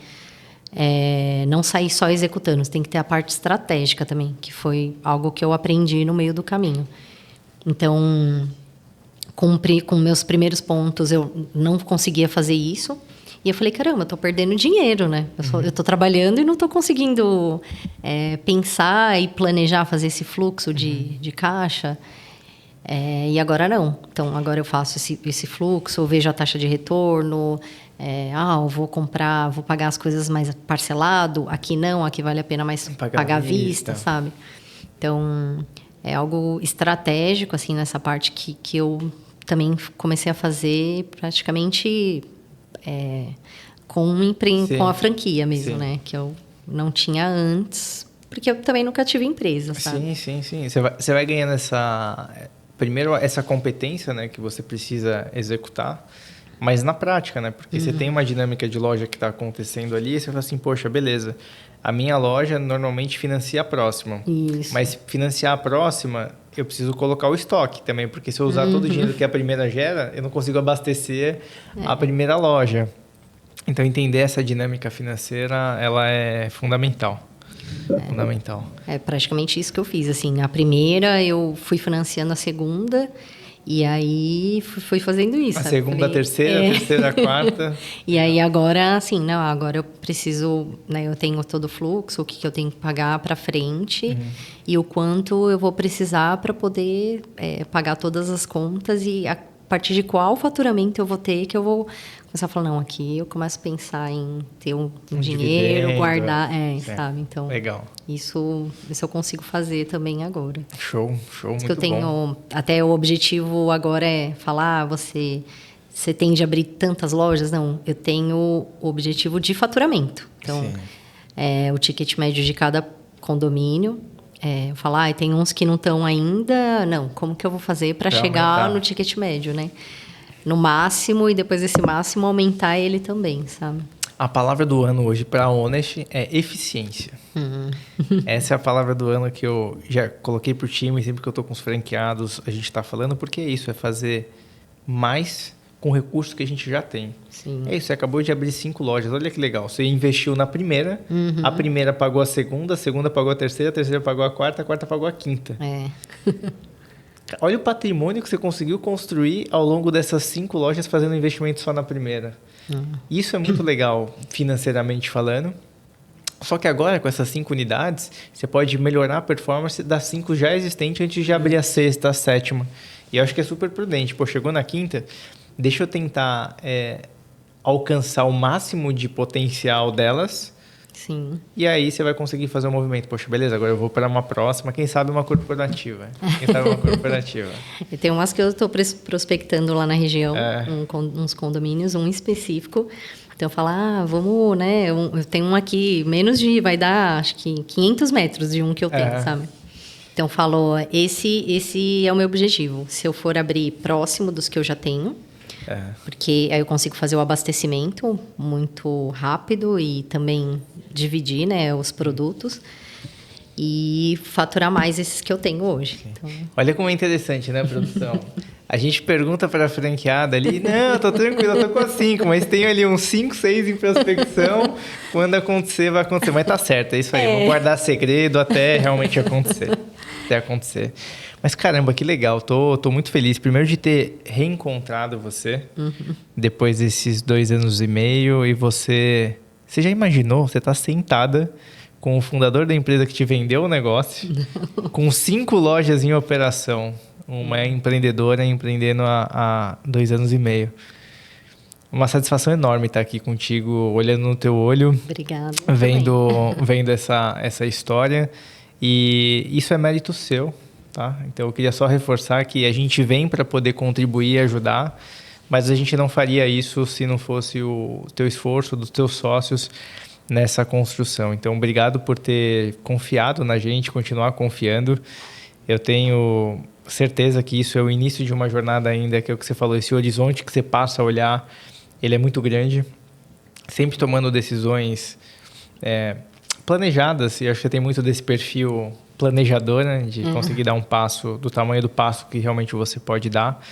Não sair só executando, você tem que ter a parte estratégica também, que foi algo que eu aprendi no meio do caminho. Então, cumpri com meus primeiros pontos, eu não conseguia fazer isso. E eu falei, caramba, eu tô perdendo dinheiro, né? Eu tô trabalhando e não tô conseguindo pensar e planejar, fazer esse fluxo de caixa. E agora não. Então, agora eu faço esse fluxo, eu vejo a taxa de retorno. Eu vou pagar as coisas mais parcelado. Aqui não, aqui vale a pena mais pagar à vista, sabe? Então, é algo estratégico, assim, nessa parte que eu também comecei a fazer praticamente com a franquia mesmo, sim, né? Que eu não tinha antes, porque eu também nunca tive empresa, sabe? Sim. Você vai ganhando primeiro essa competência, né? Que você precisa executar, mas na prática, né? Porque você tem uma dinâmica de loja que está acontecendo ali e você fala assim, poxa, beleza, a minha loja normalmente financia a próxima. Isso. Mas financiar a próxima, eu preciso colocar o estoque também, porque se eu usar todo o dinheiro que a primeira gera, eu não consigo abastecer a primeira loja. Então, entender essa dinâmica financeira, ela é fundamental. Fundamental. É praticamente isso que eu fiz. Assim, a primeira, eu fui financiando a segunda... E aí, fui fazendo isso. A segunda, a terceira, a terceira, a quarta. E aí, agora, assim, não, agora eu preciso... Né, eu tenho todo o fluxo, o que eu tenho que pagar para frente e o quanto eu vou precisar para poder pagar todas as contas e a partir de qual faturamento eu vou ter que eu vou começar a falar, não, aqui eu começo a pensar em ter um dinheiro, guardar, sabe? Então, legal. Isso eu consigo fazer também agora. Show, muito que eu tenho, bom. Até o objetivo agora é falar, você tem de abrir tantas lojas? Não, eu tenho o objetivo de faturamento. Então, o ticket médio de cada condomínio, eu falo, tem uns que não estão ainda, não, como que eu vou fazer para chegar no ticket médio, né? No máximo, e depois desse máximo aumentar ele também, sabe? A palavra do ano hoje para a Honest é eficiência. Essa é a palavra do ano que eu já coloquei para o time, sempre que eu estou com os franqueados, a gente está falando, porque é isso, é fazer mais com recursos que a gente já tem. Sim. É isso, você acabou de abrir 5 lojas, olha que legal. Você investiu na primeira, a primeira pagou a segunda pagou a terceira pagou a quarta pagou a quinta. Olha o patrimônio que você conseguiu construir ao longo dessas 5 lojas fazendo investimento só na primeira. Isso é muito legal, financeiramente falando. Só que agora, com essas 5 unidades, você pode melhorar a performance das 5 já existentes antes de abrir a sexta, a sétima. E eu acho que é super prudente. Pô, chegou na quinta, deixa eu tentar alcançar o máximo de potencial delas. Sim. E aí você vai conseguir fazer um movimento. Poxa, beleza, agora eu vou para uma próxima, quem sabe uma corporativa. Tem umas que eu estou prospectando lá na região, uns condomínios, um específico. Então eu falo, vamos, né? Eu tenho um aqui, vai dar, acho que 500 metros de um que eu tenho, sabe? Então falou, esse é o meu objetivo. Se eu for abrir próximo dos que eu já tenho, porque aí eu consigo fazer o abastecimento muito rápido e também dividir, né, os produtos e faturar mais esses que eu tenho hoje. Então... Olha como é interessante, né, produção? A gente pergunta para a franqueada ali, não, tô tranquilo, eu tô com as 5, mas tem ali uns 5, 6 em prospecção, quando acontecer, vai acontecer. Mas tá certo, é isso aí, vamos guardar segredo até realmente acontecer. Mas caramba, que legal, tô muito feliz. Primeiro de ter reencontrado você, depois desses 2 anos e meio, e você já imaginou, você tá sentada com o fundador da empresa que te vendeu o negócio, com 5 lojas em operação, uma empreendedora empreendendo há 2 anos e meio. Uma satisfação enorme estar aqui contigo, olhando no teu olho. Obrigada. Vendo essa história. E isso é mérito seu, tá? Então eu queria só reforçar que a gente vem para poder contribuir e ajudar, mas a gente não faria isso se não fosse o teu esforço, dos teus sócios nessa construção. Então obrigado por ter confiado na gente, continuar confiando. Eu tenho certeza que isso é o início de uma jornada ainda, que é o que você falou, esse horizonte que você passa a olhar, ele é muito grande, sempre tomando decisões planejadas, e acho que tem muito desse perfil planejador, né, de conseguir dar um passo do tamanho do passo que realmente você pode dar.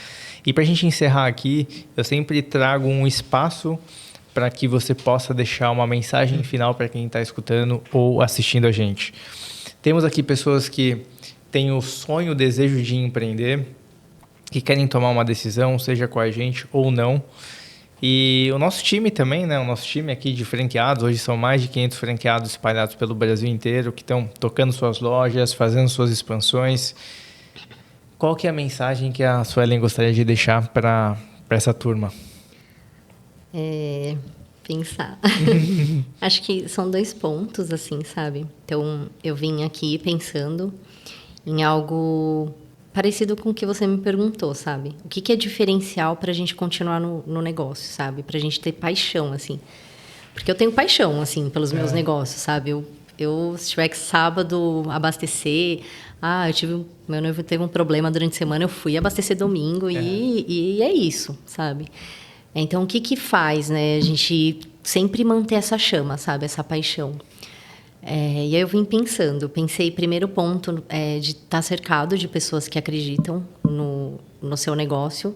E para a gente encerrar aqui, eu sempre trago um espaço para que você possa deixar uma mensagem final para quem está escutando ou assistindo a gente. Temos aqui pessoas que têm o sonho, o desejo de empreender, que querem tomar uma decisão, seja com a gente ou não. E o nosso time também, né? O nosso time aqui de franqueados, hoje são mais de 500 franqueados espalhados pelo Brasil inteiro, que estão tocando suas lojas, fazendo suas expansões. Qual que é a mensagem que a Suelen gostaria de deixar para essa turma? Pensar. Acho que são 2 pontos, assim, sabe? Então, eu vim aqui pensando em algo parecido com o que você me perguntou, sabe? O que é diferencial para a gente continuar no negócio, sabe? Para a gente ter paixão, assim. Porque eu tenho paixão, assim, pelos meus negócios, sabe? Eu se tiver que sábado abastecer... meu noivo teve um problema durante a semana, eu fui abastecer domingo e é isso, sabe? Então, o que faz, né? A gente sempre manter essa chama, sabe? Essa paixão. E aí eu pensei, primeiro ponto, de estar cercado de pessoas que acreditam no seu negócio.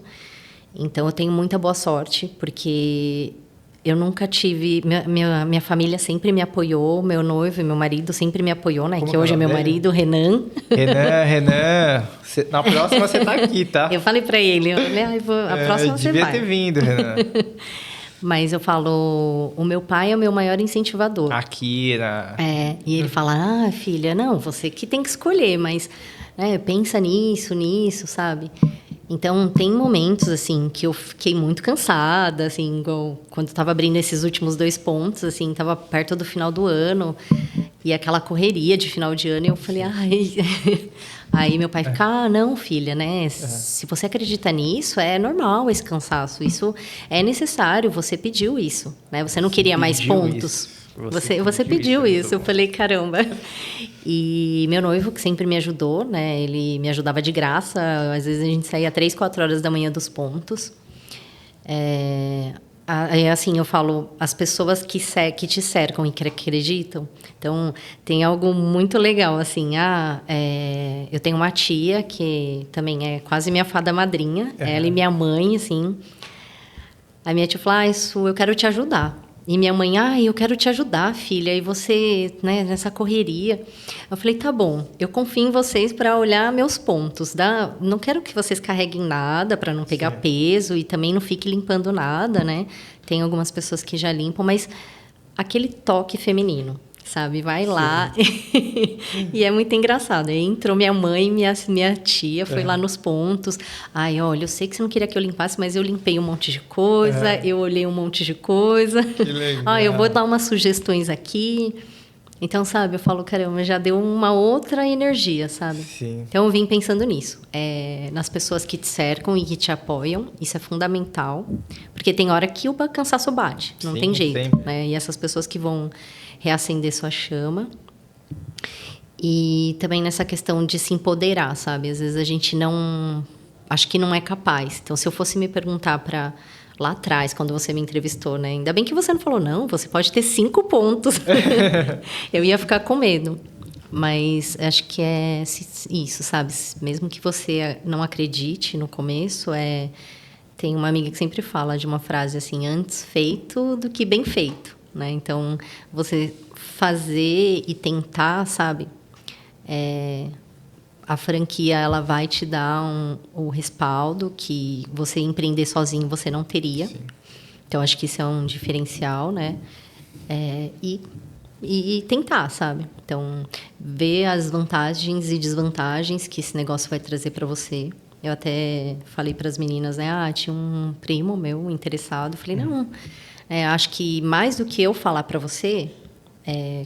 Então, eu tenho muita boa sorte, porque eu nunca tive... Minha família sempre me apoiou, meu noivo e meu marido sempre me apoiou, né? Como que hoje é meu marido, Renan. Renan, na próxima você tá aqui, tá? Eu falei para ele, olha, a próxima você vai. Devia ter vindo, Renan. Mas eu falo, o meu pai é o meu maior incentivador. Akira. E ele fala, filha, não, você que tem que escolher, mas pensa nisso, sabe? Então, tem momentos, assim, que eu fiquei muito cansada, assim, igual quando eu estava abrindo esses últimos 2 pontos, assim, estava perto do final do ano, e aquela correria de final de ano, e eu falei, Aí meu pai fica, não, filha, né? Se você acredita nisso, é normal esse cansaço. Isso é necessário, você pediu isso, né? Você não queria mais pontos. Você pediu isso. Eu falei, caramba. E meu noivo, que sempre me ajudou, né? Ele me ajudava de graça. Às vezes a gente saía 3, 4 horas da manhã dos pontos. assim, eu falo, as pessoas que te cercam e que acreditam. Então, tem algo muito legal, assim. Eu tenho uma tia que também é quase minha fada madrinha. Ela e minha mãe, assim. A minha tia falou, isso, eu quero te ajudar. E minha mãe, eu quero te ajudar, filha. E você, né, nessa correria. Eu falei, tá bom, eu confio em vocês para olhar meus pontos. Não quero que vocês carreguem nada para não pegar peso e também não fique limpando nada, né? Tem algumas pessoas que já limpam, mas aquele toque feminino, sabe? Vai lá. E é muito engraçado. Aí entrou minha mãe e minha tia, foi lá nos pontos. Olha, eu sei que você não queria que eu limpasse, mas eu limpei um monte de coisa, eu olhei um monte de coisa. Que legal. Eu vou dar umas sugestões aqui. Então, sabe, eu falo, caramba, já deu uma outra energia, sabe? Sim. Então, eu vim pensando nisso. Nas pessoas que te cercam e que te apoiam. Isso é fundamental. Porque tem hora que o cansaço bate. Não tem jeito, né? E essas pessoas que vão reacender sua chama. E também nessa questão de se empoderar, sabe? Às vezes a gente acho que não é capaz. Então, se eu fosse me perguntar lá atrás, quando você me entrevistou, né? Ainda bem que você não falou, não, você pode ter 5 pontos. Eu ia ficar com medo. Mas acho que é isso, sabe? Mesmo que você não acredite no começo, tem uma amiga que sempre fala de uma frase assim, antes feito do que bem feito, né? Então, você fazer e tentar, sabe? A franquia, ela vai te dar o respaldo que você empreender sozinho você não teria. Sim. Então, acho que isso é um diferencial, né? E tentar, sabe? Então, ver as vantagens e desvantagens que esse negócio vai trazer para você. Eu até falei para as meninas, né? Tinha um primo meu interessado. Eu falei, não, acho que mais do que eu falar para você,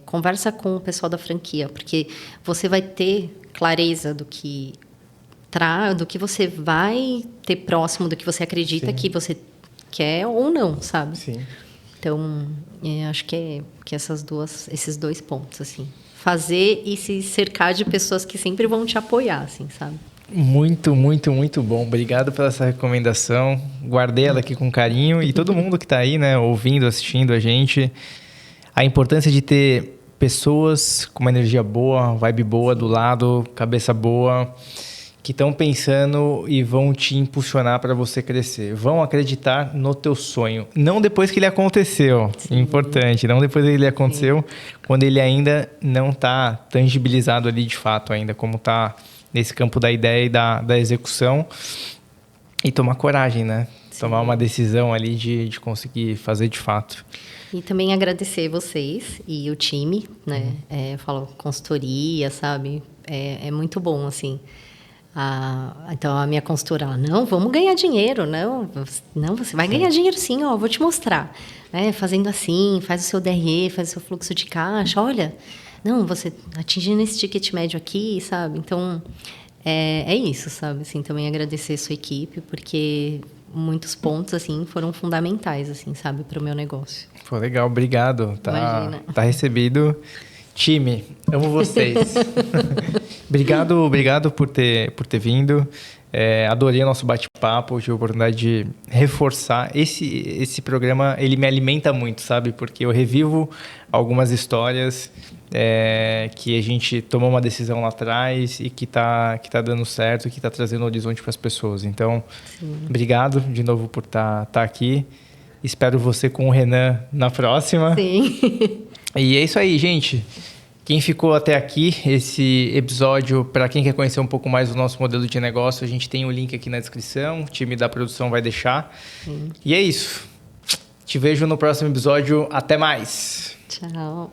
conversa com o pessoal da franquia, porque você vai ter clareza do que você vai ter próximo, do que você acredita que você quer ou não, sabe? Sim. Então, acho que esses 2 pontos, assim. Fazer e se cercar de pessoas que sempre vão te apoiar, assim, sabe? Muito, muito, muito bom. Obrigado pela essa recomendação. Guardei ela aqui com carinho. E todo mundo que está aí, né, ouvindo, assistindo a gente, a importância de ter pessoas com uma energia boa, vibe boa do lado, cabeça boa, que estão pensando e vão te impulsionar para você crescer. Vão acreditar no teu sonho. Não depois que ele aconteceu. Sim. Importante. Não depois que ele aconteceu, sim, quando ele ainda não está tangibilizado ali de fato ainda, como está nesse campo da ideia e da execução. E tomar coragem, né? Sim. Tomar uma decisão ali de conseguir fazer de fato. E também agradecer vocês e o time, né? Eu falo consultoria, sabe? É muito bom, assim. Então, a minha consultora, ela, não, vamos ganhar dinheiro. Não, você vai ganhar dinheiro sim, vou te mostrar. Fazendo assim, faz o seu DRE, faz o seu fluxo de caixa, olha. Não, você atingindo esse ticket médio aqui, sabe? Então, é isso, sabe? Assim, também agradecer a sua equipe, porque muitos pontos, assim, foram fundamentais, assim, sabe? Para o meu negócio. Pô, legal, obrigado. Tá recebido. Time, amo vocês. Obrigado por ter vindo. Adorei o nosso bate-papo. Tive a oportunidade de reforçar. Esse programa, ele me alimenta muito, sabe? Porque eu revivo algumas histórias que a gente tomou uma decisão lá atrás e que tá dando certo, que tá trazendo horizonte para as pessoas. Então, sim, obrigado de novo por tá aqui. Espero você com o Renan na próxima. Sim. E é isso aí, gente. Quem ficou até aqui, esse episódio, para quem quer conhecer um pouco mais do nosso modelo de negócio, a gente tem o link aqui na descrição, o time da produção vai deixar. Sim. E é isso. Te vejo no próximo episódio. Até mais. Tchau.